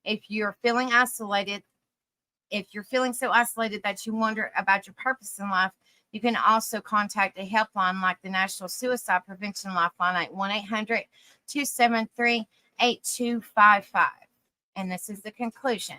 If you're feeling isolated, if you're feeling so isolated that you wonder about your purpose in life, you can also contact a helpline like the National Suicide Prevention Lifeline at 1-800-273-8255. And this is the conclusion.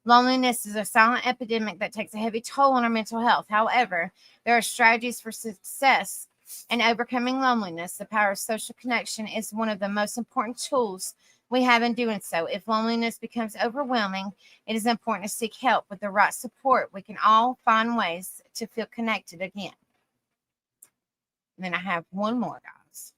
Loneliness is a silent epidemic that takes a heavy toll on our mental health. However, there are strategies for success in overcoming loneliness. The power of social connection is one of the most important tools we have in doing so. If loneliness becomes overwhelming, it is important to seek help. With the right support, we can all find ways to feel connected again. And then I have one more, guys.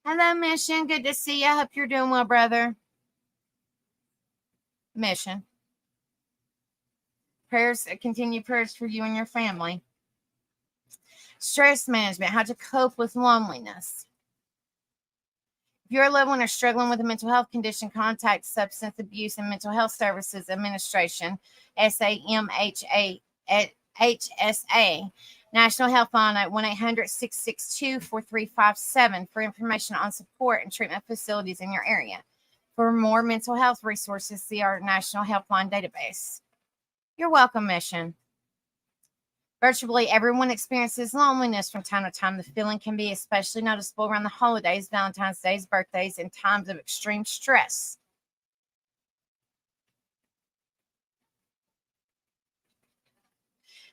Hello, Mission. Good to see you. I hope you're doing well, brother. Mission. Prayers, continue prayers for you and your family. Stress management, how to cope with loneliness. If you're a loved one or struggling with a mental health condition, contact Substance Abuse and Mental Health Services Administration, SAMHSA, National Helpline at 1-800-662-4357 for information on support and treatment facilities in your area. For more mental health resources, see our National Helpline database. You're welcome, Mission. Virtually everyone experiences loneliness from time to time. The feeling can be especially noticeable around the holidays, Valentine's Day, birthdays, and times of extreme stress.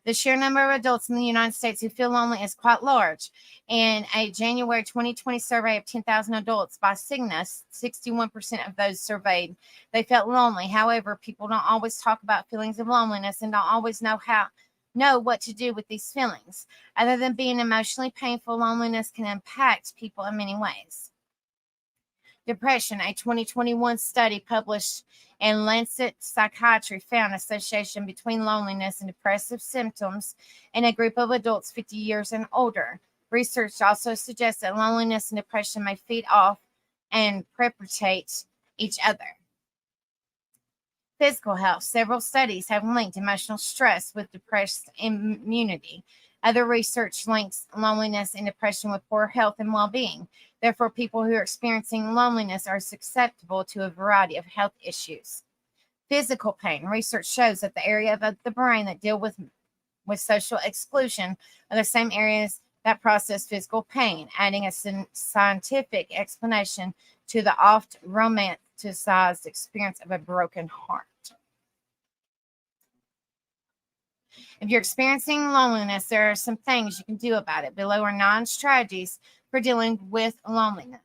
The sheer number of adults in the United States who feel lonely is quite large. In a January 2020 survey of 10,000 adults by Cygnus, 61% of those surveyed, they felt lonely. However, people don't always talk about feelings of loneliness and don't always know what to do with these feelings. Other than being emotionally painful, loneliness can impact people in many ways. Depression, a 2021 study published in Lancet Psychiatry found association between loneliness and depressive symptoms in a group of adults 50 years and older. Research also suggests that loneliness and depression may feed off and perpetuate each other. Physical health. Several studies have linked emotional stress with depressed immunity. Other research links loneliness and depression with poor health and well-being. Therefore, people who are experiencing loneliness are susceptible to a variety of health issues. Physical pain. Research shows that the area of the brain that deal with social exclusion are the same areas that process physical pain, adding a scientific explanation to the oft romanticized experience of a broken heart. If you're experiencing loneliness, there are some things you can do about it. Below are 9 strategies for dealing with loneliness.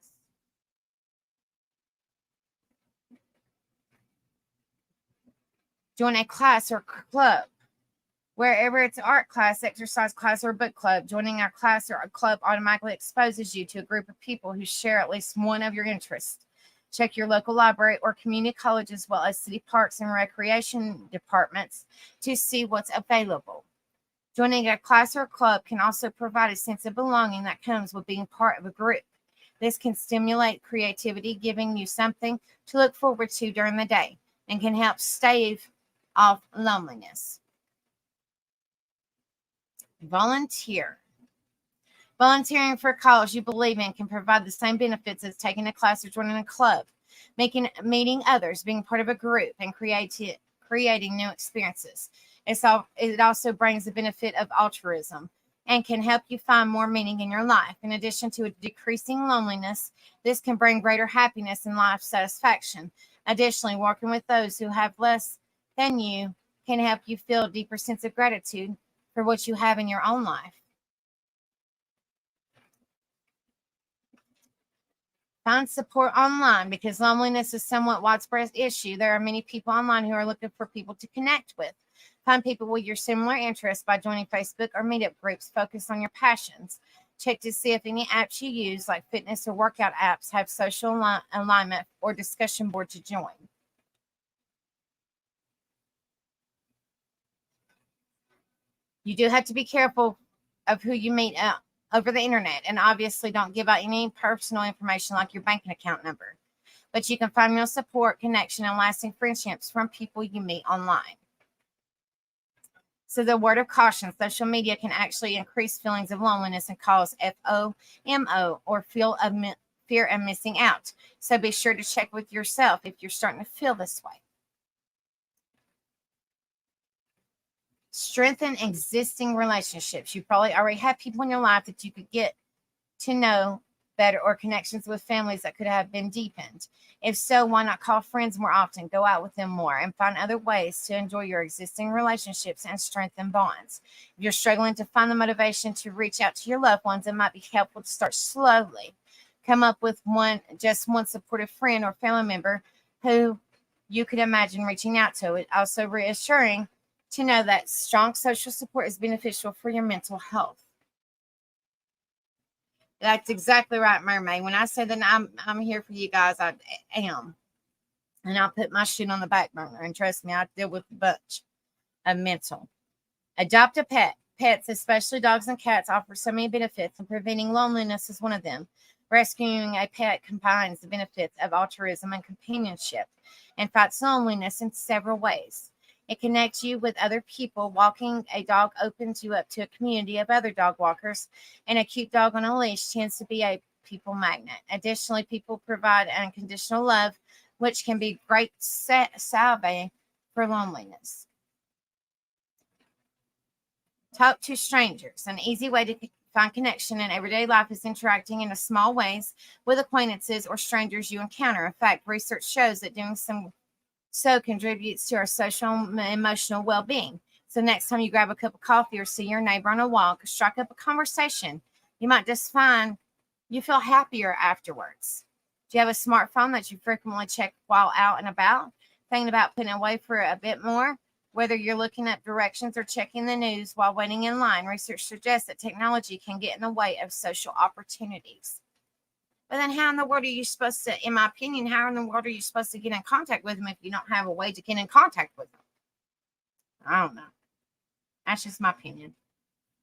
Join a class or club. Wherever it's art class, exercise class, or book club, joining our class or a club automatically exposes you to a group of people who share at least one of your interests. Check your local library or community college as well as city parks and recreation departments to see what's available. Joining a class or club can also provide a sense of belonging that comes with being part of a group. This can stimulate creativity, giving you something to look forward to during the day, and can help stave off loneliness. Volunteer. Volunteering for a cause you believe in can provide the same benefits as taking a class or joining a club. meeting others, being part of a group, and creating new experiences. It also brings the benefit of altruism and can help you find more meaning in your life. In addition to a decreasing loneliness, this can bring greater happiness and life satisfaction. Additionally, working with those who have less than you can help you feel a deeper sense of gratitude for what you have in your own life. Find support online because loneliness is a somewhat widespread issue. There are many people online who are looking for people to connect with. Find people with your similar interests by joining Facebook or meetup groups focused on your passions. Check to see if any apps you use, like fitness or workout apps, have social alignment or discussion board to join. You do have to be careful of who you meet over the internet, and obviously don't give out any personal information like your banking account number. But you can find real support, connection, and lasting friendships from people you meet online. So the word of caution, social media can actually increase feelings of loneliness and cause FOMO, or fear of missing out. So be sure to check with yourself if you're starting to feel this way. Strengthen existing relationships. You probably already have people in your life that you could get to know better, or connections with families that could have been deepened. If so, why not call friends more often, go out with them more, and find other ways to enjoy your existing relationships and strengthen bonds. If you're struggling to find the motivation to reach out to your loved ones, it might be helpful to start slowly. Come up with just one supportive friend or family member who you could imagine reaching out to. It's also reassuring to know that strong social support is beneficial for your mental health. That's exactly right, Mermaid. When I say that I'm here for you guys, I am. And I'll put my shit on the back burner. And trust me, I deal with a bunch of mental. Adopt a pet. Pets, especially dogs and cats, offer so many benefits, and preventing loneliness is one of them. Rescuing a pet combines the benefits of altruism and companionship and fights loneliness in several ways. It connects you with other people. Walking a dog opens you up to a community of other dog walkers, and a cute dog on a leash tends to be a people magnet. Additionally, people provide unconditional love, which can be great salve for loneliness. Talk to strangers. An easy way to find connection in everyday life is interacting in small ways with acquaintances or strangers you encounter. In fact, research shows that doing so contributes to our social and emotional well-being. So next time you grab a cup of coffee or see your neighbor on a walk, strike up a conversation. You might just find you feel happier afterwards. Do you have a smartphone that you frequently check while out and about? Thinking about putting away for a bit more? Whether you're looking up directions or checking the news while waiting in line, research suggests that technology can get in the way of social opportunities. But then how in the world are you supposed to, in my opinion, how in the world are you supposed to get in contact with them if you don't have a way to get in contact with them? I don't know. That's just my opinion.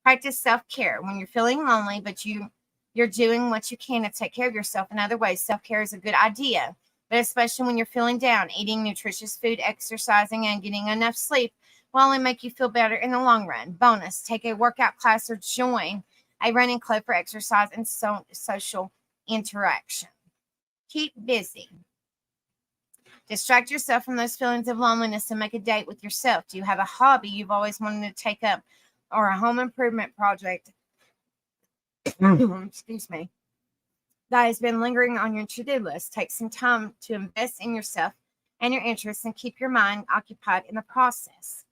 Practice self-care. When you're feeling lonely, but you're doing what you can to take care of yourself in other ways, self-care is a good idea. But especially when you're feeling down, eating nutritious food, exercising, and getting enough sleep will only make you feel better in the long run. Bonus, take a workout class or join a running club for exercise and social interaction. Keep busy. Distract yourself from those feelings of loneliness and make a date with yourself. Do you have a hobby you've always wanted to take up, or a home improvement project excuse me, that has been lingering on your to-do list? Take some time to invest in yourself and your interests and keep your mind occupied in the process.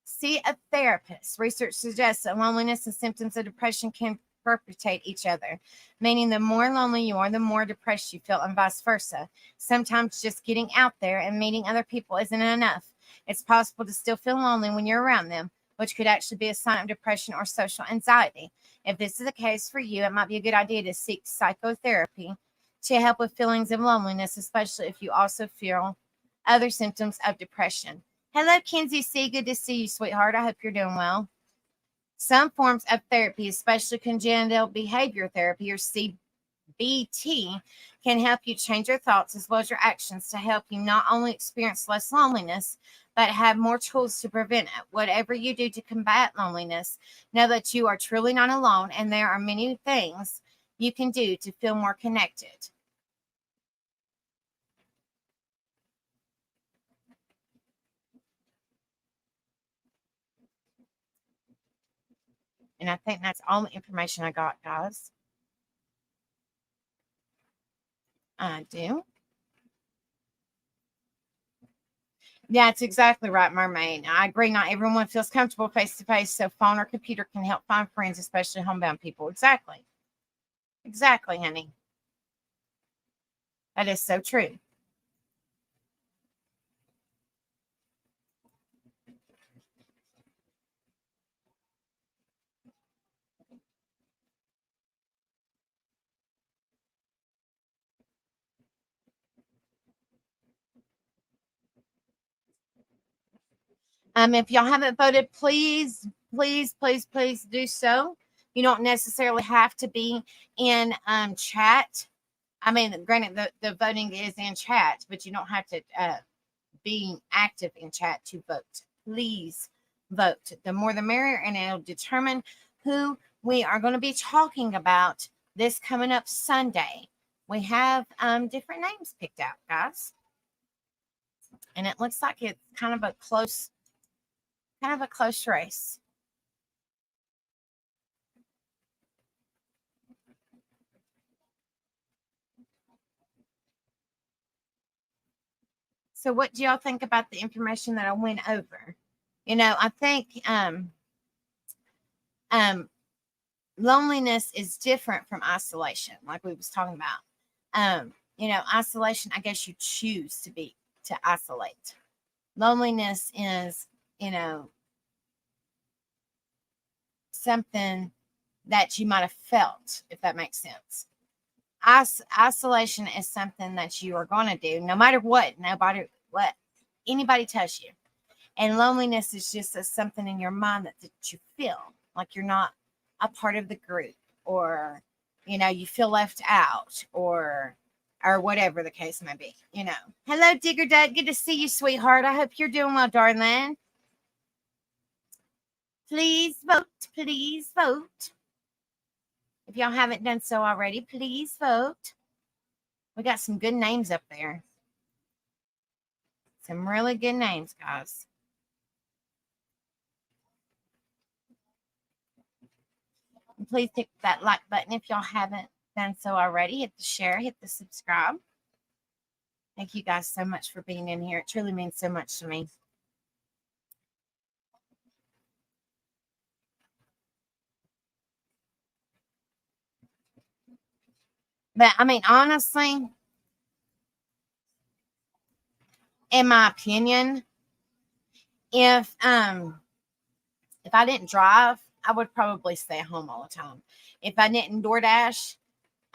See a therapist. Research suggests that loneliness and symptoms of depression can perpetuate each other, meaning the more lonely you are, the more depressed you feel, and vice versa. Sometimes just getting out there and meeting other people isn't enough. It's possible to still feel lonely when you're around them, which could actually be a sign of depression or social anxiety. If this is the case for you, it might be a good idea to seek psychotherapy to help with feelings of loneliness, especially if you also feel other symptoms of depression. Hello, Kenzie C. Good to see you, sweetheart. I hope you're doing well. Some forms of therapy, especially cognitive behavior therapy, or CBT, can help you change your thoughts as well as your actions to help you not only experience less loneliness, but have more tools to prevent it. Whatever you do to combat loneliness, know that you are truly not alone, and there are many things you can do to feel more connected. And I think that's all the information I got, guys. I do. Yeah, it's exactly right, Mermaid. I agree. Not everyone feels comfortable face to face, so phone or computer can help find friends, especially homebound people. Exactly. Exactly, honey. That is so true. If y'all haven't voted, please, please, please, please do so. You don't necessarily have to be in chat. I mean, granted, the voting is in chat, but you don't have to be active in chat to vote. Please vote. The more the merrier, and it'll determine who we are going to be talking about this coming up Sunday. We have different names picked out, guys, and it looks like it's kind of a close race. So, what do y'all think about the information that I went over? I think um, loneliness is different from isolation, like we was talking about. Isolation, I guess you choose to isolate. Loneliness is, you know, something that you might have felt, if that makes sense. Isolation is something that you are going to do no matter what, what anybody tells you. And loneliness is just something in your mind that you feel like you're not a part of the group, or you feel left out, or whatever the case may be. Hello, Digger Dad. Good to see you, sweetheart. I hope you're doing well, darling. Please vote. Please vote. If y'all haven't done so already, please vote. We got some good names up there. Some really good names, guys. And please hit that like button if y'all haven't done so already. Hit the share, hit the subscribe. Thank you guys so much for being in here. It truly means so much to me. But I mean, honestly, in my opinion, if I didn't drive, I would probably stay home all the time. If I didn't DoorDash,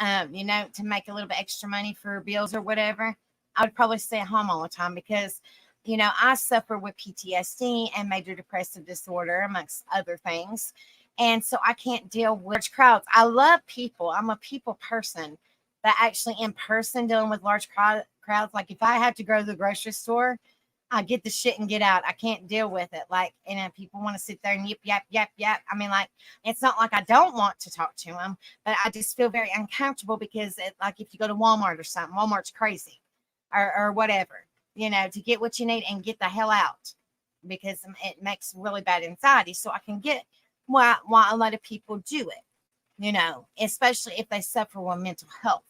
to make a little bit extra money for bills or whatever, I would probably stay at home all the time because, I suffer with PTSD and major depressive disorder, amongst other things. And so I can't deal with large crowds. I love people. I'm a people person, but actually in person dealing with large crowds, like if I had to go to the grocery store, I get the shit and get out. I can't deal with it. Like, people want to sit there and yip, yap, yap, yap. I mean, like, it's not like I don't want to talk to them, but I just feel very uncomfortable because, like, if you go to Walmart or something, Walmart's crazy, or whatever, to get what you need and get the hell out, because it makes really bad anxiety. So I can get why a lot of people do it, especially if they suffer with mental health.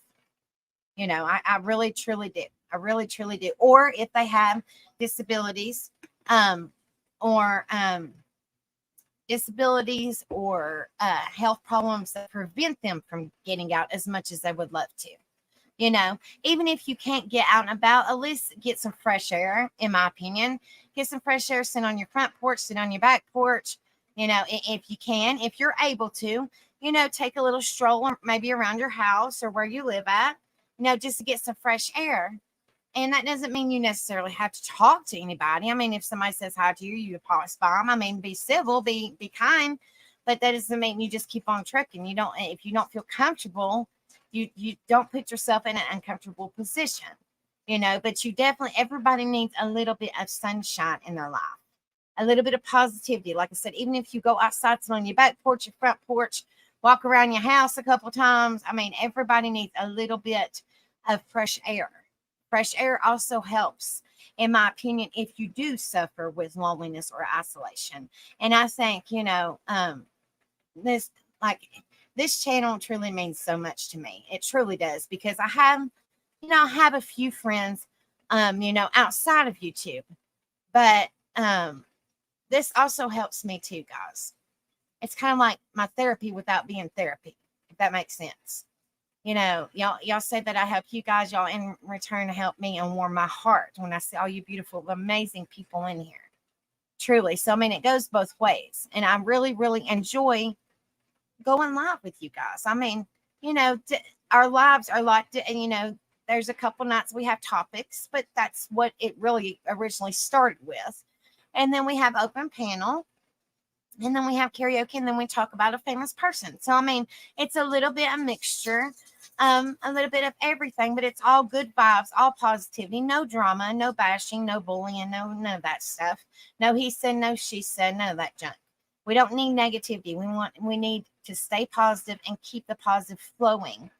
I really truly do. I really truly do. Or if they have disabilities, um, or health problems that prevent them from getting out as much as they would love to. Even if you can't get out and about, at least get some fresh air, in my opinion. Get some fresh air, sit on your front porch, sit on your back porch, if you can, if you're able to, take a little stroll maybe around your house or where you live at, just to get some fresh air. And that doesn't mean you necessarily have to talk to anybody. I mean, if somebody says hi to you, you pass by them. I mean, be civil, be kind, but that doesn't mean you just keep on trucking. If you don't feel comfortable, you don't put yourself in an uncomfortable position, but everybody needs a little bit of sunshine in their life, a little bit of positivity. Like I said, even if you go outside, sit on your back porch, your front porch, walk around your house a couple of times. I mean, everybody needs a little bit of fresh air. Fresh air also helps, in my opinion, if you do suffer with loneliness or isolation. And I think, this, like, this channel truly means so much to me. It truly does, because I have, I have a few friends, outside of YouTube, but this also helps me too, guys. It's kind of like my therapy without being therapy, if that makes sense. Y'all say that I help you guys. Y'all in return help me and warm my heart when I see all you beautiful, amazing people in here. Truly. So, I mean, it goes both ways. And I really, really enjoy going live with you guys. I mean, our lives are like, there's a couple nights we have topics, but that's what it really originally started with. And then we have open panel, and then we have karaoke, and then we talk about a famous person. So, I mean, it's a little bit of mixture, a little bit of everything, but it's all good vibes, all positivity, no drama, no bashing, no bullying, none of that stuff. No he said, no she said, none of that junk. We don't need negativity. We need to stay positive and keep the positive flowing.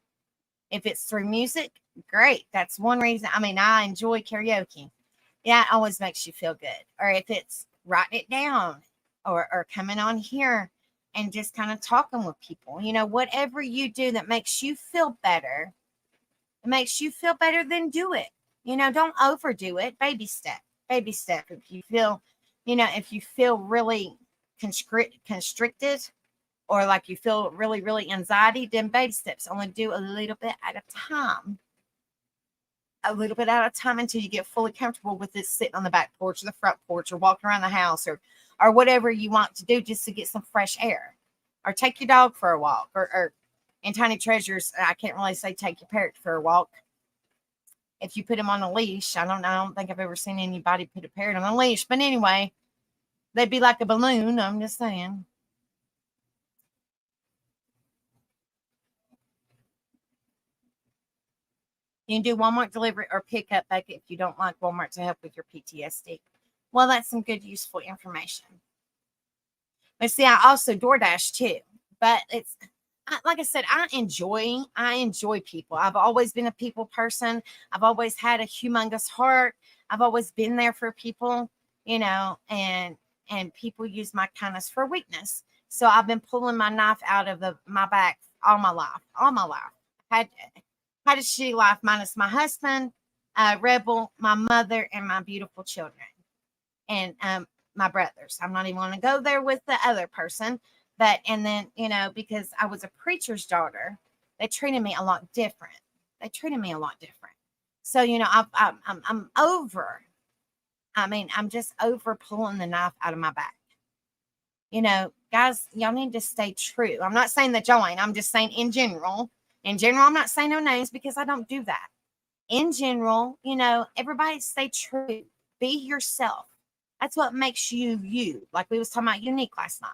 If it's through music, great. That's one reason. I mean, I enjoy karaoke. Yeah, it always makes you feel good. Or if it's writing it down, or coming on here and just kind of talking with people, whatever you do that makes you feel better, then do it. Don't overdo it. Baby step. If you feel, really constricted, or like you feel really, really anxiety, then baby steps. Only do a little bit at a time. Until you get fully comfortable with this, sitting on the back porch or the front porch, or walking around the house, or whatever you want to do, just to get some fresh air, or take your dog for a walk, or in Tiny Treasures, I can't really say take your parrot for a walk. If you put him on a leash, I don't think I've ever seen anybody put a parrot on a leash, but anyway, they'd be like a balloon. I'm just saying. You can do Walmart delivery or pick up back if you don't like Walmart to help with your PTSD. Well, that's some good, useful information. But see, I also DoorDash too. But it's, like I said, I enjoy people. I've always been a people person. I've always had a humongous heart. I've always been there for people, and people use my kindness for weakness. So I've been pulling my knife out of my back all my life. Had a shitty life minus my husband, Rebel, my mother, and my beautiful children, and my brothers. I'm not even going to go there with the other person. But, and then, because I was a preacher's daughter, they treated me a lot different. So, I'm over. I mean, I'm just over pulling the knife out of my back. Guys, y'all need to stay true. I'm not saying that y'all ain't. I'm just saying in general. In general, I'm not saying no names because I don't do that. In general, everybody stay true. Be yourself. That's what makes you you. Like we was talking about unique last night.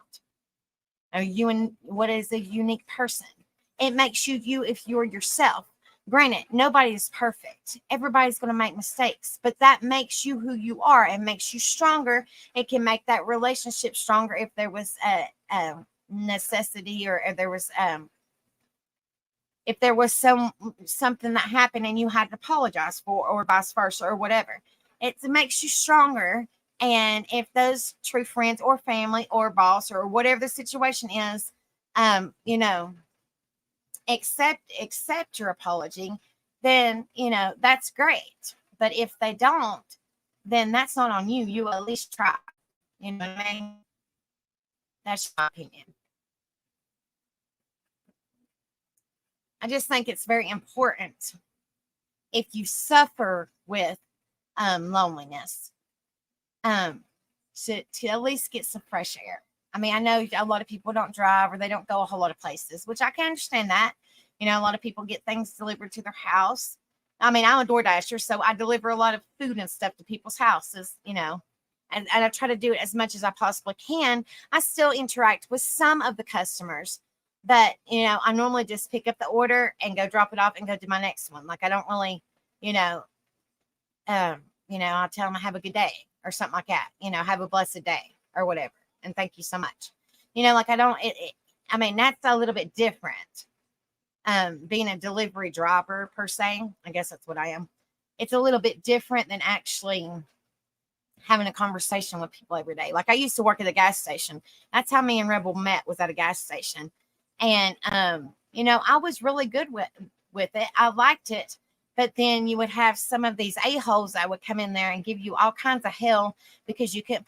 Or you, and what is a unique person? It makes you you if you're yourself. Granted, nobody's perfect. Everybody's going to make mistakes, but that makes you who you are and makes you stronger. It can make that relationship stronger if there was a necessity, or if there was something that happened and you had to apologize for, or vice versa, or whatever. It makes you stronger. And if those true friends or family or boss or whatever the situation is, accept your apology, then, that's great. But if they don't, then that's not on you. You at least try. You know what I mean? That's my opinion. I just think it's very important, if you suffer with loneliness, to at least get some fresh air. I mean, I know a lot of people don't drive, or they don't go a whole lot of places, which I can understand that. A lot of people get things delivered to their house. I mean, I'm a DoorDasher, so I deliver a lot of food and stuff to people's houses, and I try to do it as much as I possibly can. I still interact with some of the customers, but, I normally just pick up the order and go drop it off and go to my next one. Like, I don't really, I'll tell them I have a good day or something like that, have a blessed day or whatever. And thank you so much. Like, I don't, I mean, that's a little bit different. Being a delivery driver per se, I guess that's what I am. It's a little bit different than actually having a conversation with people every day. Like I used to work at a gas station. That's how me and Rebel met, was at a gas station. And you know, I was really good with it. I liked it. But then you would have some of these a-holes that would come in there and give you all kinds of hell because you couldn't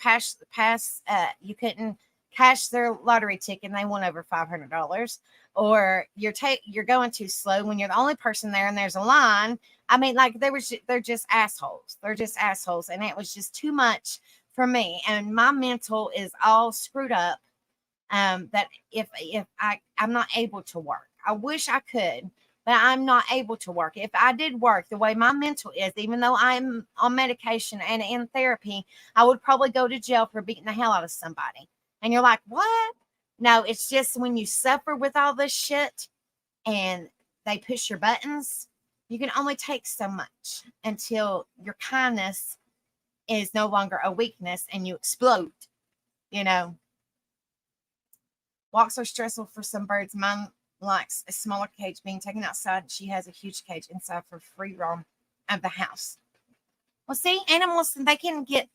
you couldn't cash their lottery ticket and they won over $500, or you're going too slow when you're the only person there and there's a line. I mean, like they're just assholes. They're just assholes. And it was just too much for me. And my mental is all screwed up. That if I'm not able to work. I wish I could, but I'm not able to work. If I did work the way my mental is, even though I'm on medication and in therapy, I would probably go to jail for beating the hell out of somebody. And you're like, what? No, it's just when you suffer with all this shit and they push your buttons, you can only take so much until your kindness is no longer a weakness and you explode, you know. Walks are stressful for some birds. Mine likes a smaller cage being taken outside. She has a huge cage inside for free roam of the house. Well, see, animals, they can get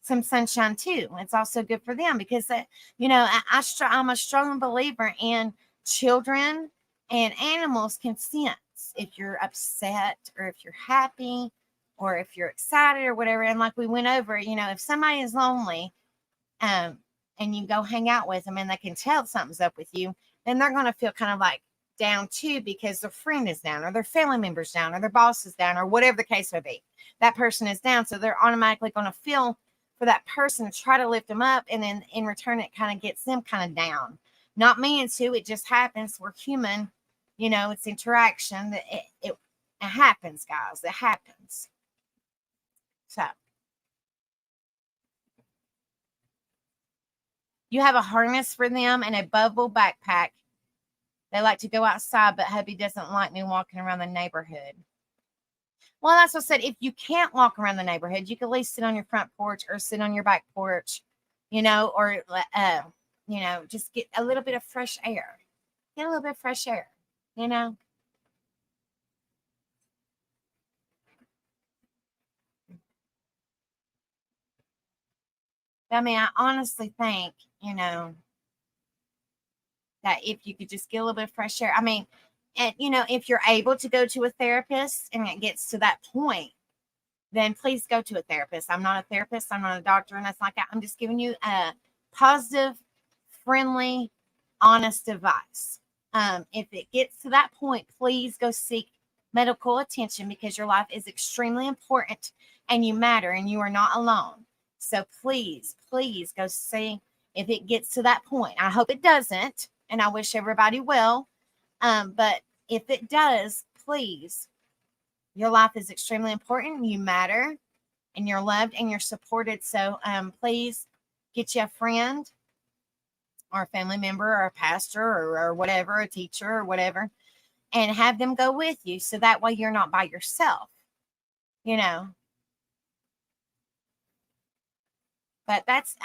some sunshine too. It's also good for them because, you know, I'm a strong believer in children and animals can sense if you're upset or if you're happy or if you're excited or whatever. And like we went over, you know, if somebody is lonely, and you go hang out with them and they can tell something's up with you, then they're going to feel kind of like down too because their friend is down or their family member's down or their boss is down or whatever the case may be. That person is down. So they're automatically going to feel for that person to try to lift them up. And then in return, it kind of gets them kind of down. Not meaning to, it just happens. We're human. You know, it's interaction. That it happens, guys. It happens. So. You have a harness for them and a bubble backpack. They like to go outside, but hubby doesn't like me walking around the neighborhood. Well, that's what I said. If you can't walk around the neighborhood, you can at least sit on your front porch or sit on your back porch, you know, or, you know, just get a little bit of fresh air. Get a little bit of fresh air, you know. I mean, I honestly think, you know, that if you could just get a little bit of fresh air. I mean, and you know, if you're able to go to a therapist and it gets to that point, then please go to a therapist. I'm not a therapist. I'm not a doctor. And that's like that. I'm just giving you a positive, friendly, honest advice. If it gets to that point, please go seek medical attention because your life is extremely important and you matter and you are not alone. So please, please go see if it gets to that point. I hope it doesn't, and I wish everybody well. But if it does, please, your life is extremely important. You matter and you're loved and you're supported. So please get you a friend or a family member or a pastor or whatever, a teacher or whatever, and have them go with you. So that way you're not by yourself, you know. But that's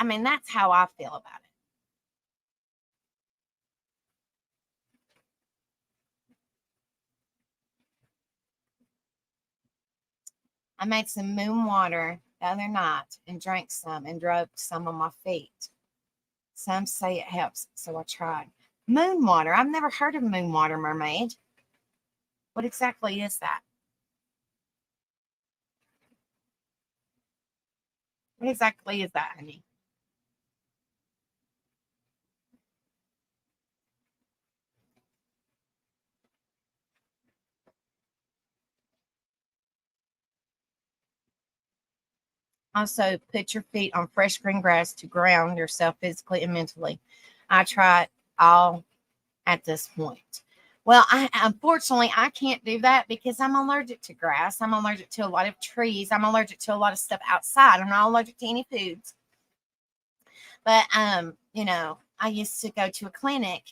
how I feel about it. I made some moon water the other night and drank some and rubbed some on my feet. Some say it helps, so I tried. Moon water. I've never heard of moon water, mermaid. What exactly is that? What exactly is that, honey? Also, put your feet on fresh green grass to ground yourself physically and mentally. I tried all at this point. Well, unfortunately I can't do that because I'm allergic to grass. I'm allergic to a lot of trees. I'm allergic to a lot of stuff outside. I'm not allergic to any foods. But you know, I used to go to a clinic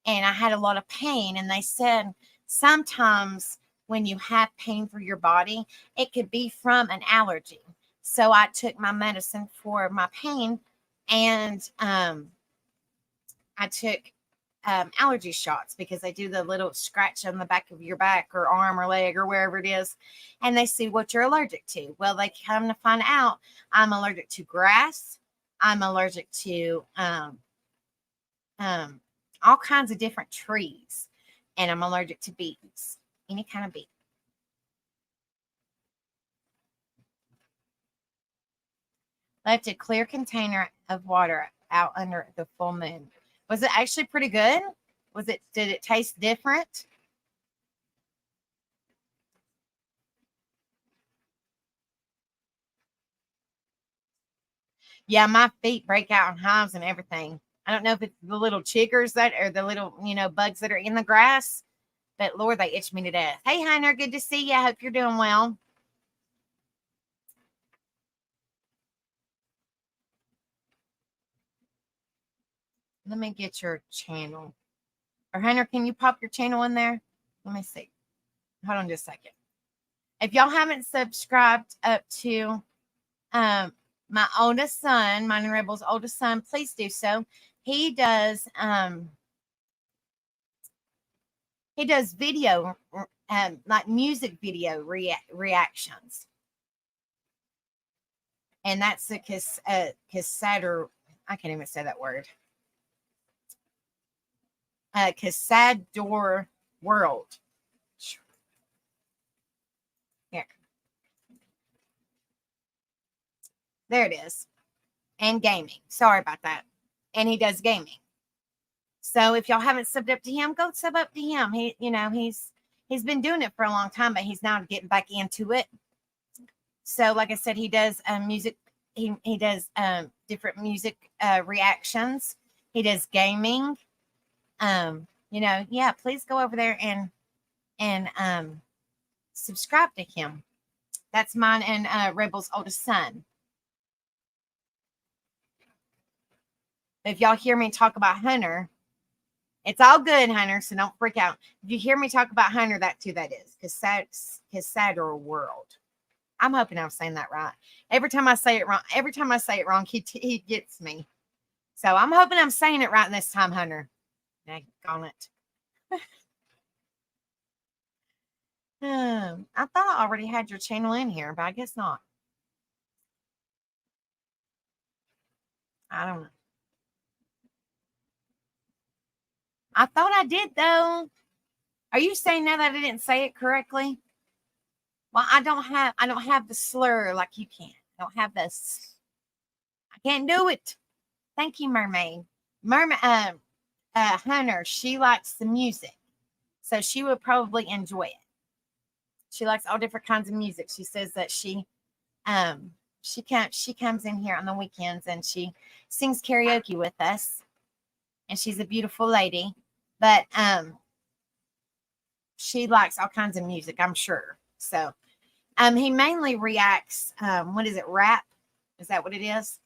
and I had a lot of pain and they said sometimes when you have pain through your body, it could be from an allergy. So I took my medicine for my pain and I took allergy shots because they do the little scratch on the back of your back or arm or leg or wherever it is, and they see what you're allergic to. Well, they come to find out I'm allergic to grass. I'm allergic to all kinds of different trees, and I'm allergic to bees, any kind of bee. Left a clear container of water out under the full moon. Was it actually pretty good? Did it taste different? Yeah, my feet break out in hives and everything. I don't know if it's the little chiggers that are the little, bugs that are in the grass, but Lord, they itch me to death. Hey, Hunter, good to see you. I hope you're doing well. Let me get your channel. Or Hunter, can you pop your channel in there? Let me see. Hold on just a second. If y'all haven't subscribed up to my oldest son, Mine and Rebel's oldest son, please do so. He does video like music video reactions, and that's the Cassador. I can't even say that word. Cassador World. Here, there it is. And gaming. Sorry about that. And he does gaming. So if y'all haven't subbed up to him, go sub up to him. He's been doing it for a long time, but he's now getting back into it. So like I said, he does music. He does different music reactions. He does gaming. Yeah, please go over there and subscribe to him. That's mine and Rebel's oldest son. If y'all hear me talk about Hunter, it's all good, Hunter, so don't freak out. If you hear me talk about Hunter, that's who that is. Cassador World. I'm hoping I'm saying that right. Every time I say it wrong, he gets me. So I'm hoping I'm saying it right this time, Hunter. Daggone it. I thought I already had your channel in here, but I guess not. I don't know. I thought I did though. Are you saying now that I didn't say it correctly? Well, I don't have the slur like you can. I don't have this. I can't do it. Thank you, Mermaid. Hunter, she likes the music, so she would probably enjoy it. She likes all different kinds of music. She says that she comes in here on the weekends and she sings karaoke with us, and she's a beautiful lady. But she likes all kinds of music, I'm sure. So he mainly reacts. What is it? Rap? Is that what it is?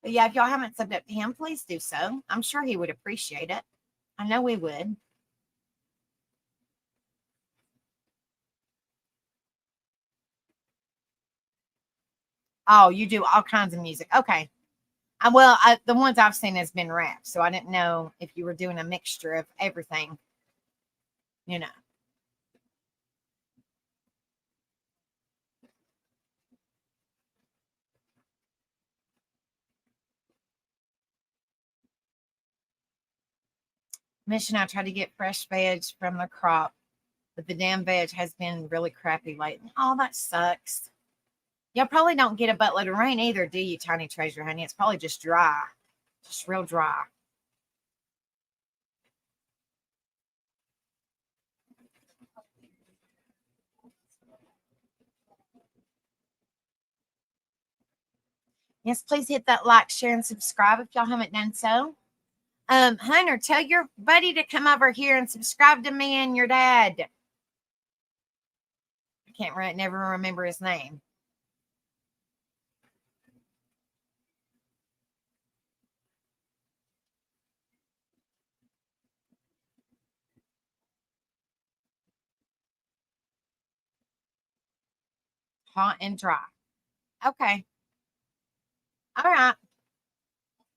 But yeah, if y'all haven't subbed up to him, please do so. I'm sure he would appreciate it. I know we would. Oh, you do all kinds of music. Okay. The ones I've seen has been rap, so I didn't know if you were doing a mixture of everything. You know. Mission, I tried to get fresh veg from the crop, but the damn veg has been really crappy lately. Oh, that sucks. Y'all probably don't get a buttload of rain either, do you, Tiny Treasure Honey? It's probably just dry, just real dry. Yes, please hit that like, share, and subscribe if y'all haven't done so. Hunter, tell your buddy to come over here and subscribe to me and your dad. I can't never remember his name. Hot and dry. Okay. All right.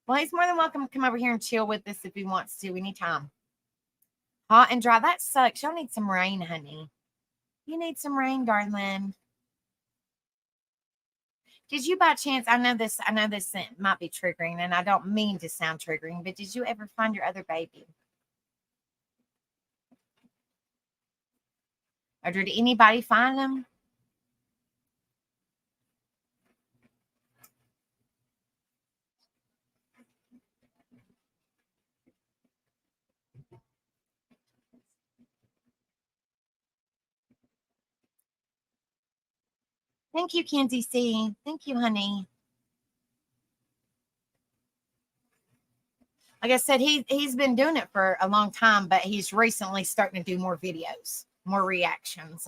Well, he's more than welcome to come over here and chill with us if he wants to anytime. Hot and dry. That sucks. Y'all need some rain, honey. You need some rain, darling. Did you by chance, I know this might be triggering, and I don't mean to sound triggering, but did you ever find your other baby? Or did anybody find them? Thank you, Kenzie C. Thank you, honey. Like I said, he's been doing it for a long time, but he's recently starting to do more videos, more reactions,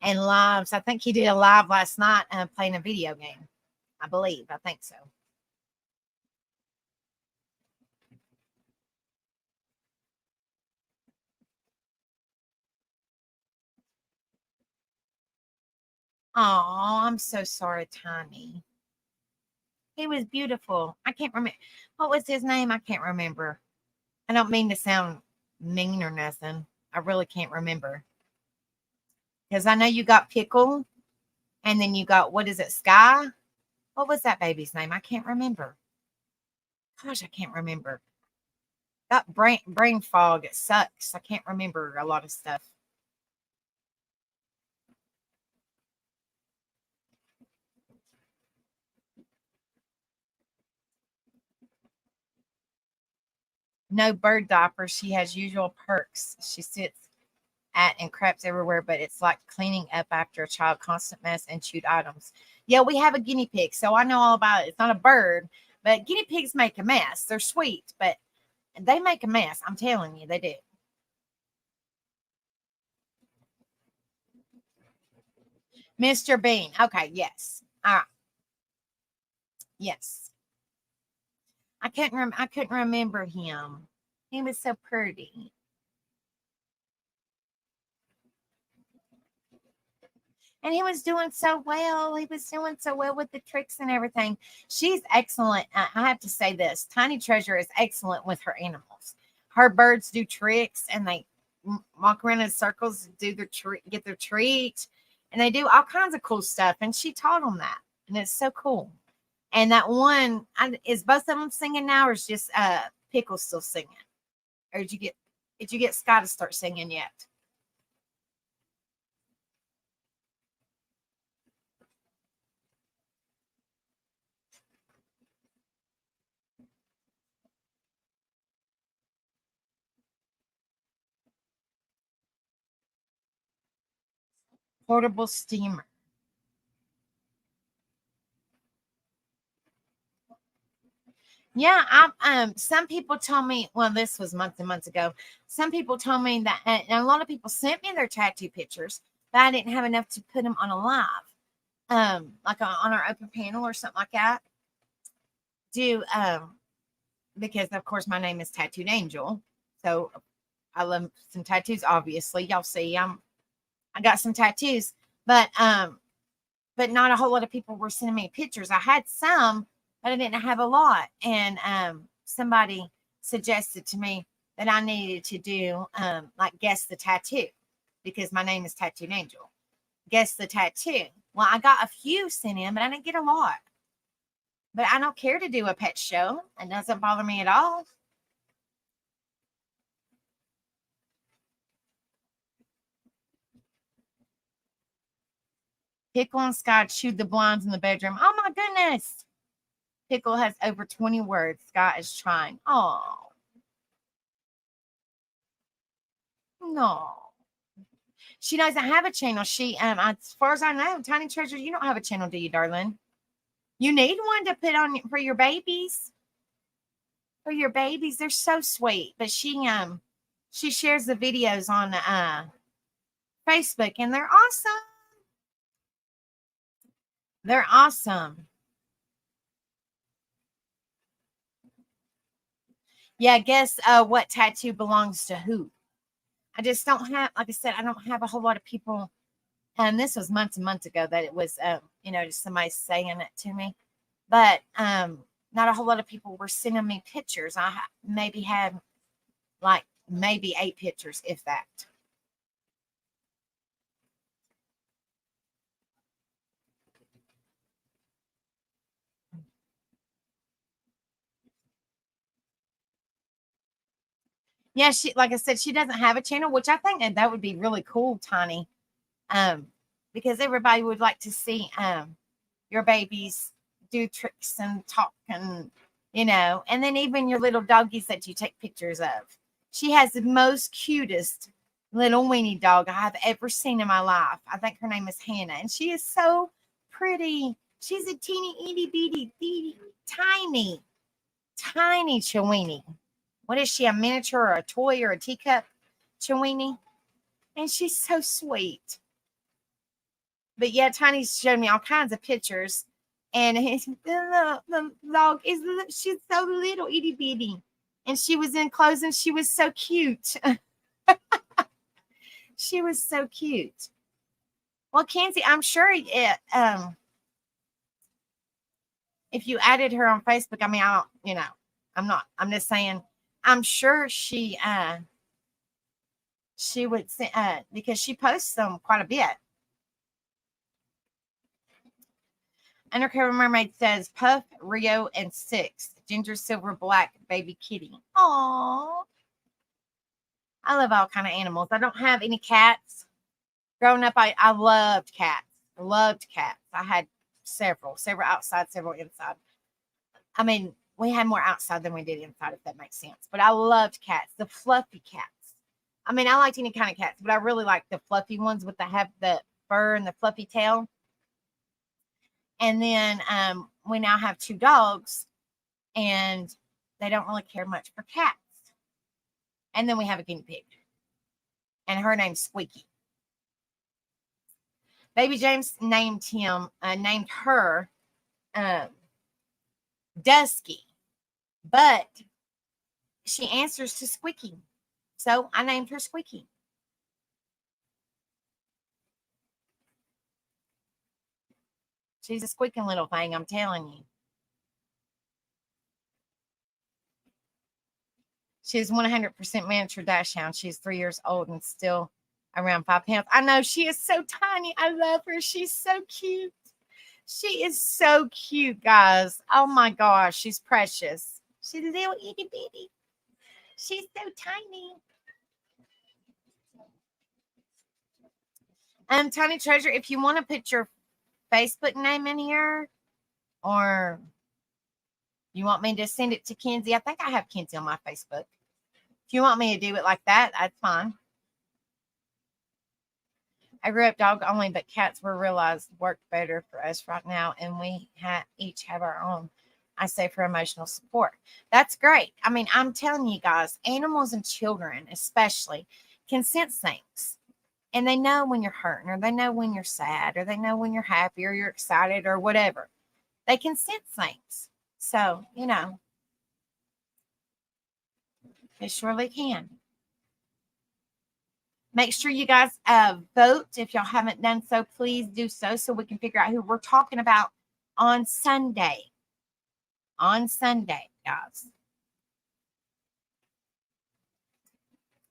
and lives. I think he did a live last night playing a video game. I believe. I think so. Oh, I'm so sorry, Tiny. He was beautiful. I can't remember. What was his name? I can't remember. I don't mean to sound mean or nothing. I really can't remember. Because I know you got Pickle, and then you got, what is it, Sky? What was that baby's name? I can't remember. Gosh, I can't remember. Got brain fog. It sucks. I can't remember a lot of stuff. No bird diaper. She has usual perks. She sits at and craps everywhere, but it's like cleaning up after a child, constant mess and chewed items. Yeah, we have a guinea pig, so I know all about it. It's not a bird, but guinea pigs make a mess. They're sweet, but they make a mess. I'm telling you, they do. Mr. Bean. Okay, yes. All right. Yes. I couldn't remember him. He was so pretty. And he was doing so well. He was doing so well with the tricks and everything. She's excellent. I have to say this. Tiny Treasure is excellent with her animals. Her birds do tricks and they walk around in circles, do their get their treat, and they do all kinds of cool stuff. And she taught them that, and it's so cool. And that one is both of them singing now, or is just Pickle still singing? Or did you get Scott to start singing yet? Portable steamer. Yeah, some people told me, well, this was months and months ago. Some people told me that, and a lot of people sent me their tattoo pictures, but I didn't have enough to put them on a live, like on our open panel or something like that. Do because of course my name is Tattooed Angel, so I love some tattoos. Obviously, y'all see, I got some tattoos, but not a whole lot of people were sending me pictures. I had some, but I didn't have a lot. And somebody suggested to me that I needed to do like guess the tattoo because my name is Tattooed Angel. Guess the tattoo. Well, I got a few sent in, but I didn't get a lot. But I don't care to do a pet show. It doesn't bother me at all. Pickle and Scott chewed the blinds in the bedroom. Oh my goodness. Pickle has over 20 words. Scott is trying. Oh. No. She doesn't have a channel. She as far as I know, Tiny Treasure, you don't have a channel, do you, darling? You need one to put on for your babies. For your babies. They're so sweet. But she shares the videos on Facebook and they're awesome. They're awesome. Yeah, guess what tattoo belongs to who? I just don't have, like I said, I don't have a whole lot of people. And this was months and months ago that it was, just somebody saying it to me. But not a whole lot of people were sending me pictures. I maybe had like maybe 8 pictures, if that. Yeah, she, like I said, she doesn't have a channel, which I think that would be really cool, Tiny. Because everybody would like to see your babies do tricks and talk, and and then even your little doggies that you take pictures of. She has the most cutest little weenie dog I have ever seen in my life. I think her name is Hannah, and she is so pretty. She's a teeny itty bitty tiny Chiweenie. What is she, a miniature or a toy or a teacup Chiweenie? And she's so sweet. But yeah, Tiny showed me all kinds of pictures. And the dog is, she's so little itty bitty. And she was in clothes and she was so cute. She was so cute. Well, Kenzie, I'm sure if you added her on Facebook, I mean, I don't, I'm just saying, I'm sure she would because she posts them quite a bit. Undercover Mermaid says Puff, Rio, and 6. Ginger, silver, black, baby kitty. Aww. I love all kind of animals. I don't have any cats. Growing up, I loved cats. Loved cats. I had several outside, several inside. I mean, we had more outside than we did inside, if that makes sense. But I loved cats, the fluffy cats. I mean, I liked any kind of cats, but I really like the fluffy ones with the fur and the fluffy tail. And then we now have 2 dogs, and they don't really care much for cats. And then we have a guinea pig, and her name's Squeaky. Baby James named her Dusky, but she answers to Squeaky, so I named her Squeaky. She's a squeaking little thing, I'm telling you. She's 100% miniature dachshund. She's 3 years old and still around 5 pounds. I know, she is so tiny. I love her. She's so cute. She is so cute, guys. Oh my gosh, she's precious. She's a little itty bitty. She's so tiny. Tiny Treasure, if you want to put your Facebook name in here, or you want me to send it to Kenzie, I think I have Kenzie on my Facebook. If you want me to do it like that, that's fine. I grew up dog only, but cats were realized worked better for us right now, and we each have our own. I say for emotional support. That's great. I mean, I'm telling you guys, animals and children especially can sense things. And they know when you're hurting, or they know when you're sad, or they know when you're happy, or you're excited, or whatever. They can sense things. So, they surely can. Make sure you guys vote. If y'all haven't done so, please do so we can figure out who we're talking about on Sunday. On Sunday, guys.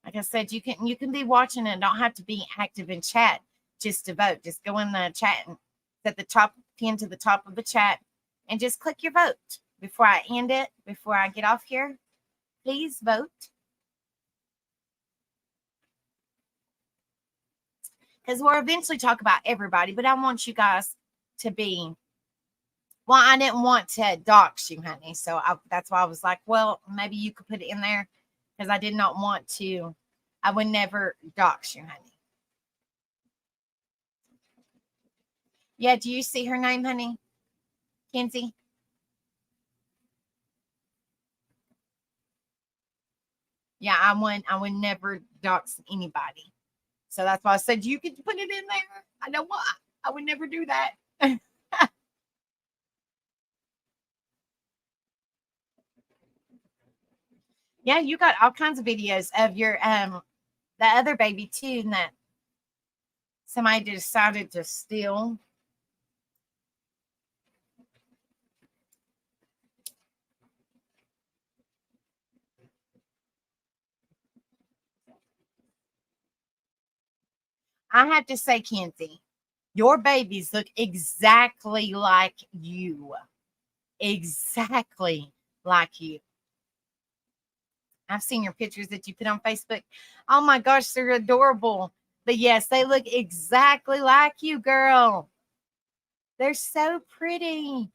Like I said, you can be watching and don't have to be active in chat just to vote. Just go in the chat and at the top, pin to the top of the chat, and just click your vote. Before I end it, before I get off here, please vote. Because we'll eventually talk about everybody, but I want you guys to be, well, I didn't want to dox you, honey. So that's why I was like, well, maybe you could put it in there, because I did not want to. I would never dox you, honey. Yeah, do you see her name, honey? Kenzie? Yeah, I would never dox anybody. So that's why I said you could put it in there. I know why. I would never do that. Yeah, you got all kinds of videos of your the other baby too, and that somebody decided to steal. I have to say, Kenzie, your babies look exactly like you. Exactly like you. I've seen your pictures that you put on Facebook. Oh my gosh, they're adorable. But yes, they look exactly like you, girl. They're so pretty.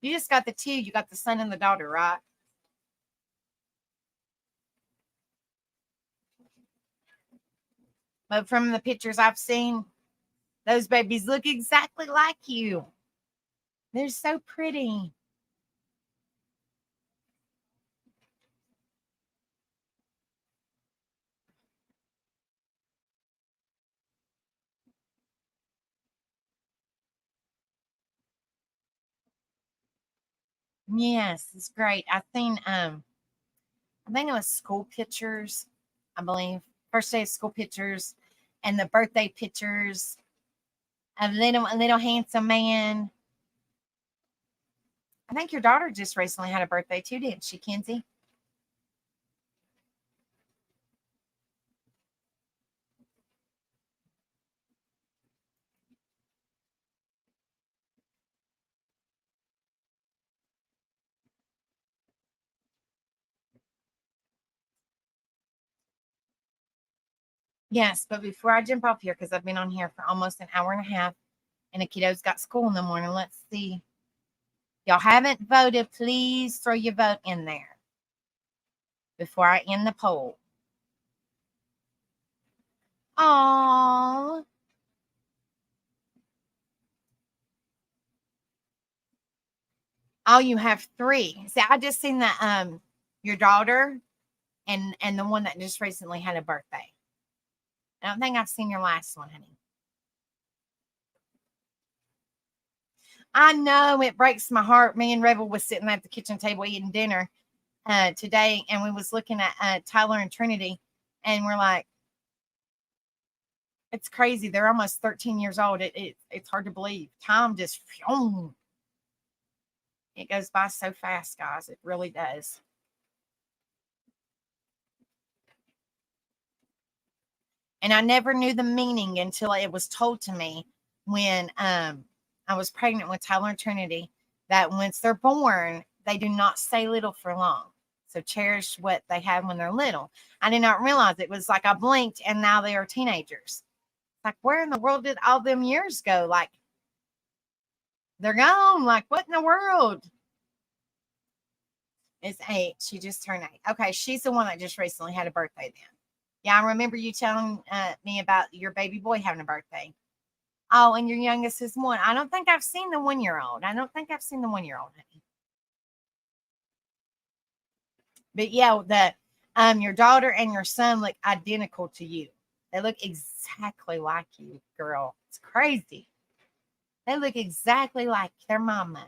You just got the two. You got the son and the daughter, right? But from the pictures I've seen, those babies look exactly like you. They're so pretty. Yes, it's great. I think it was school pictures, I believe. First day of school pictures and the birthday pictures. A little handsome man. I think your daughter just recently had a birthday too, didn't she, Kenzie? Yes, but before I jump off here, because I've been on here for almost an hour and a half, and the kiddos got school in the morning. Let's see. Y'all haven't voted. Please throw your vote in there before I end the poll. Oh, oh, you have three. See, I just seen that your daughter and the one that just recently had a birthday. I don't think I've seen your last one, honey. I know it breaks my heart. Me and Rebel was sitting at the kitchen table eating dinner today, and we was looking at Tyler and Trinity, and we're like, it's crazy. They're almost 13 years old. It's hard to believe. Time just it goes by so fast, guys. It really does. And I never knew the meaning until it was told to me when I was pregnant with Tyler and Trinity that once they're born, they do not stay little for long. So cherish what they have when they're little. I did not realize it was like I blinked and now they are teenagers. Like, where in the world did all them years go? Like, they're gone. Like, what in the world? It's 8. She just turned 8. Okay, she's the one that just recently had a birthday then. Yeah, I remember you telling me about your baby boy having a birthday. Oh, and your youngest is 1. I don't think I've seen the 1-year-old. I don't think I've seen the 1-year-old, honey. But yeah, the your daughter and your son look identical to you. They look exactly like you, girl. It's crazy. They look exactly like their mama.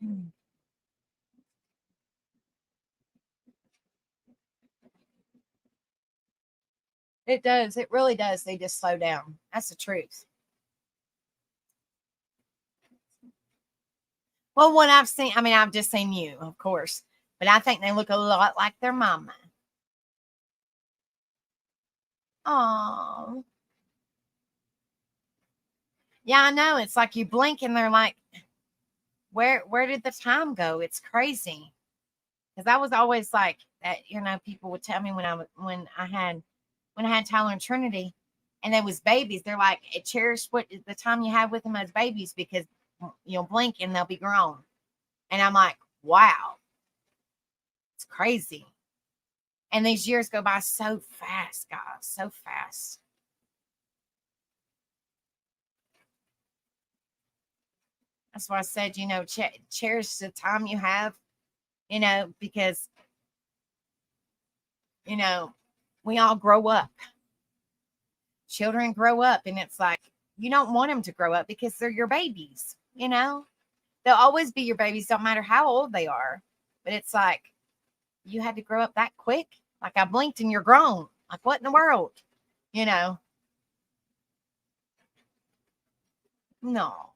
Mm. It does. It really does. They just slow down. That's the truth. Well, what I've seen, I mean, I've just seen you, of course, but I think they look a lot like their mama. Oh, yeah, I know. It's like you blink and they're like, where did the time go? It's crazy. Because I was always like that, people would tell me when I had Tyler and Trinity and they was babies, they're like, cherish what the time you have with them as babies because you'll blink and they'll be grown. And I'm like, wow, it's crazy. And these years go by so fast, guys, so fast. That's why I said, cherish the time you have, because, you know, we all grow up. Children grow up, and it's like, you don't want them to grow up because they're your babies. They'll always be your babies, don't matter how old they are. But it's like, you had to grow up that quick. Like, I blinked and you're grown. Like, what in the world? You know? No.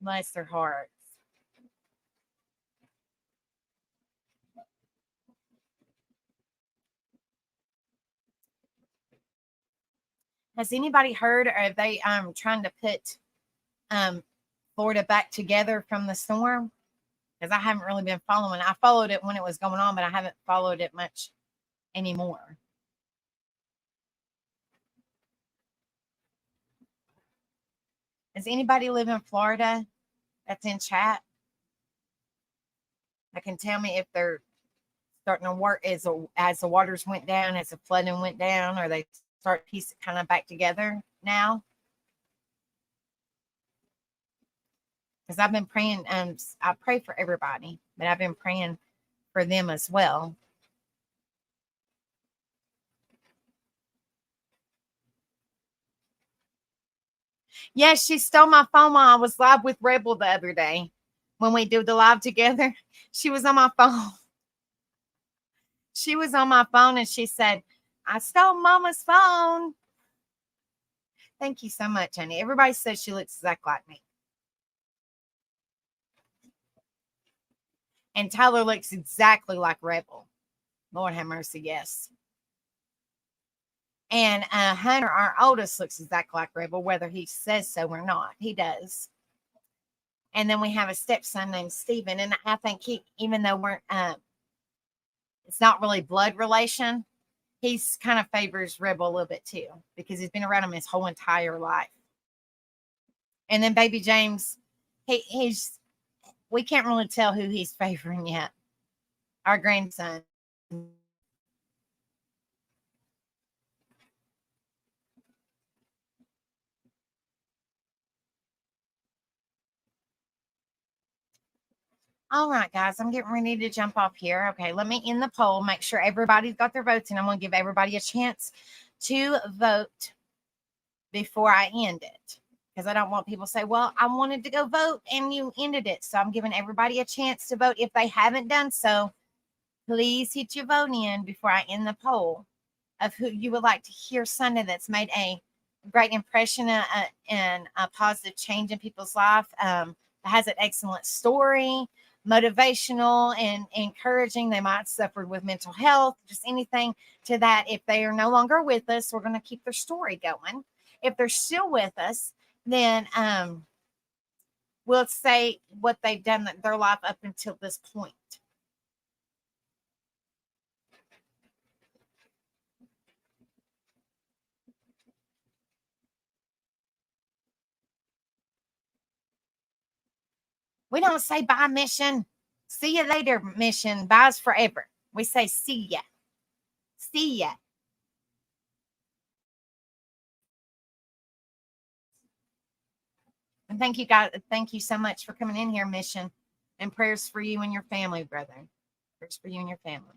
Bless their hearts. Has anybody heard, or are they trying to put um Florida back together from the storm? Because I haven't really been following. I followed it when it was going on, but I haven't followed it much anymore. Does anybody live in Florida that's in chat that can tell me if they're starting to work as the waters went down, as the flooding went down, or they start piece kind of back together now? Because I've been praying, I pray for everybody, but I've been praying for them as well. Yes, she stole my phone while I was live with Rebel the other day when we do the live together. She was on my phone. She was on my phone and she said, I stole Mama's phone. Thank you so much, honey. Everybody says she looks exactly like me. And Tyler looks exactly like Rebel. Lord have mercy, yes. And Hunter, our oldest, looks exactly like Rebel, whether he says so or not. He does. And then we have a stepson named Steven. And I think he, even though we're, it's not really blood relation, he's kind of favors Rebel a little bit too, because he's been around him his whole entire life. And then baby James, he's, we can't really tell who he's favoring yet. Our grandson. All right, guys, I'm getting ready to jump off here. Okay, let me end the poll, make sure everybody's got their votes, and I'm going to give everybody a chance to vote before I end it, because I don't want people to say, well, I wanted to go vote and you ended it. So I'm giving everybody a chance to vote. If they haven't done so, please hit your vote in before I end the poll of who you would like to hear Sunday that's made a great impression and a positive change in people's life. That has an excellent story, motivational and encouraging. They might have suffered with mental health, just anything to that. If they are no longer with us, we're going to keep their story going. If they're still with us, then we'll say what they've done their life up until this point. We don't say bye, mission. See you later, mission. Bye's forever. We say see ya. See ya. And thank you, guys. Thank you so much for coming in here, mission. And prayers for you and your family, brother. Prayers for you and your family.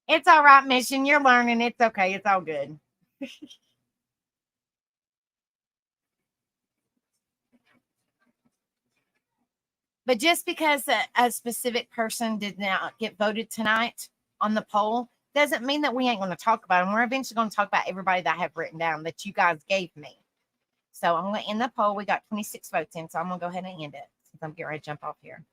It's all right, mission. You're learning. It's okay. It's all good. But just because a specific person did not get voted tonight on the poll doesn't mean that we ain't going to talk about them. We're eventually going to talk about everybody that I have written down that you guys gave me. So I'm going to end the poll. We got 26 votes in, so I'm going to go ahead and end it since I'm getting ready to jump off here.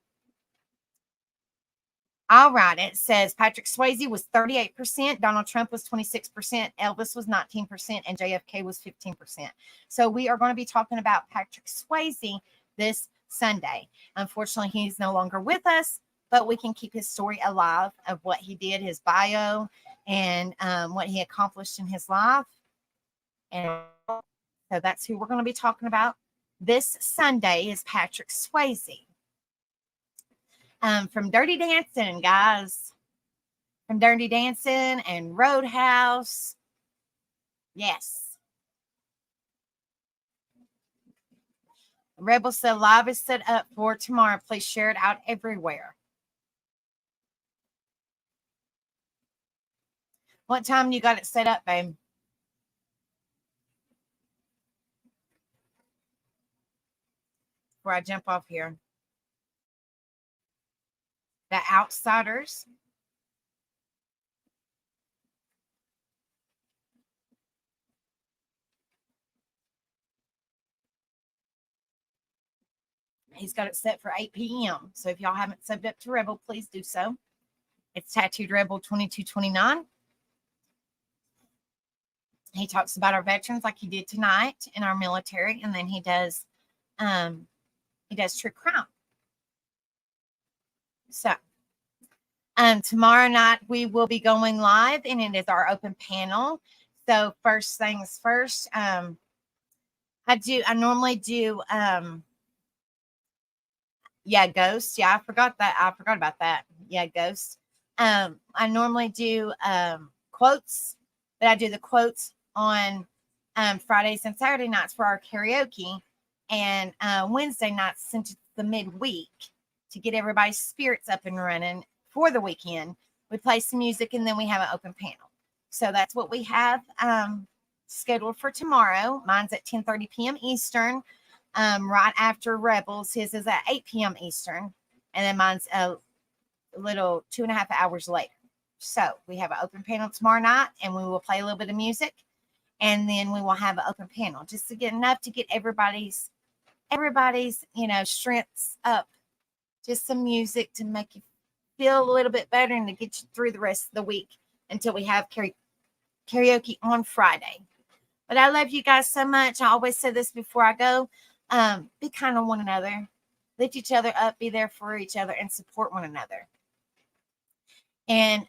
All right. It says Patrick Swayze was 38%, Donald Trump was 26%, Elvis was 19%, and JFK was 15%. So we are going to be talking about Patrick Swayze this Sunday. Unfortunately, he's no longer with us, but we can keep his story alive of what he did, his bio, and what he accomplished in his life. And so that's who we're going to be talking about this Sunday is Patrick Swayze. From Dirty Dancing, guys. From Dirty Dancing and Roadhouse. Yes. Rebel said live is set up for tomorrow. Please share it out everywhere. What time you got it set up, babe? before I jump off here. The Outsiders. He's got it set for 8 p.m. So if y'all haven't subbed up to Rebel, please do so. It's Tattooed Rebel 2229. He talks about our veterans like he did tonight in our military, and then he does true crime. So tomorrow night we will be going live, and it is our open panel. So first things first, I normally do ghosts. Yeah, I forgot about that. Yeah, ghosts. I normally do quotes, but I do the quotes on Fridays and Saturday nights for our karaoke, and Wednesday nights since it's the midweek to get everybody's spirits up and running for the weekend. We play some music and then we have an open panel. So that's what we have scheduled for tomorrow. Mine's at 10:30 p.m. Eastern, right after Rebels. His is at 8 p.m. Eastern, and then mine's a little 2.5 hours later. So we have an open panel tomorrow night, and we will play a little bit of music, and then we will have an open panel just to get enough to get everybody's strengths up. Just some music to make you feel a little bit better and to get you through the rest of the week until we have karaoke on Friday. But I love you guys so much. I always say this before I go. Be kind to one another. Lift each other up. Be there for each other and support one another. And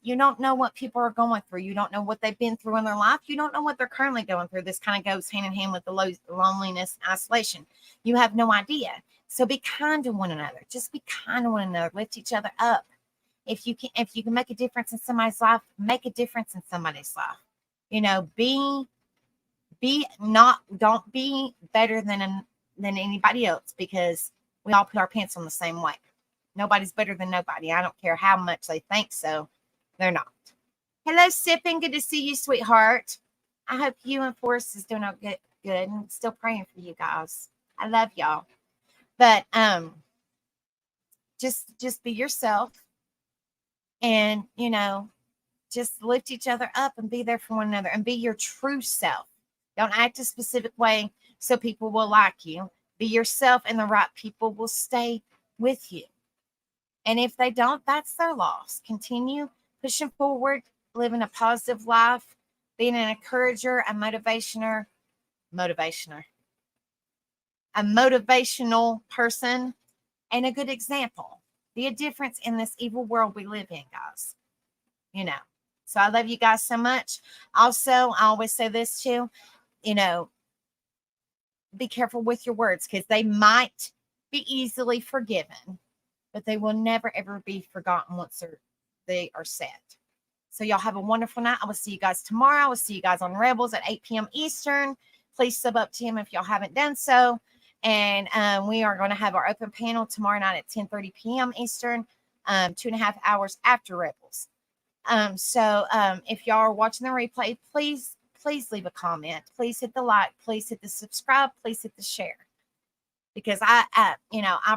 you don't know what people are going through. You don't know what they've been through in their life. You don't know what they're currently going through. This kind of goes hand in hand with the loneliness, isolation. You have no idea. So be kind to one another. Just be kind to one another. Lift each other up. If you can make a difference in somebody's life, make a difference in somebody's life. Don't be better than anybody else, because we all put our pants on the same way. Nobody's better than nobody. I don't care how much they think so. They're not. Hello, Sippin. Good to see you, sweetheart. I hope you and Forrest is doing good. I'm still praying for you guys. I love y'all. But just be yourself, and just lift each other up and be there for one another and be your true self. Don't act a specific way so people will like you. Be yourself, and the right people will stay with you. And if they don't, that's their loss. Continue pushing forward, living a positive life, being an encourager, a motivational person, and a good example. Be a difference in this evil world we live in, guys. So I love you guys so much. Also, I always say this too, be careful with your words, because they might be easily forgiven, but they will never, ever be forgotten once they are said. So y'all have a wonderful night. I will see you guys tomorrow. I will see you guys on Rebels at 8 p.m. Eastern. Please sub up to him if y'all haven't done so. And we are going to have our open panel tomorrow night at 10:30 p.m. Eastern, 2.5 hours after Rebels. So if y'all are watching the replay, please leave a comment. Please hit the like. Please hit the subscribe. Please hit the share. Because I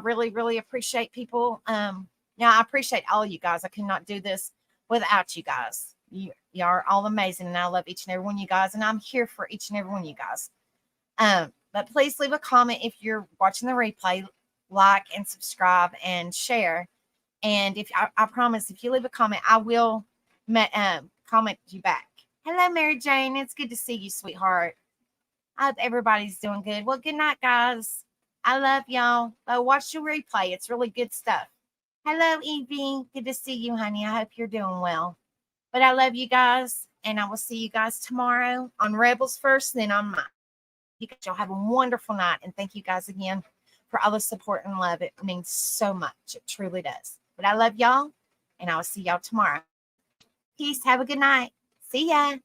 really, really appreciate people. I appreciate all you guys. I could not do this without you guys. You are all amazing, and I love each and every one of you guys, and I'm here for each and every one of you guys. But please leave a comment if you're watching the replay, like and subscribe and share. And if I promise, if you leave a comment, I will comment you back. Hello, Mary Jane. It's good to see you, sweetheart. I hope everybody's doing good. Well, good night, guys. I love y'all. Watch the replay. It's really good stuff. Hello, Evie. Good to see you, honey. I hope you're doing well. But I love you guys, and I will see you guys tomorrow on Rebels first, then on mine. You guys, y'all have a wonderful night, and thank you guys again for all the support and love. It means so much. It truly does. But I love y'all, and I will see y'all tomorrow. Peace. Have a good night. See ya.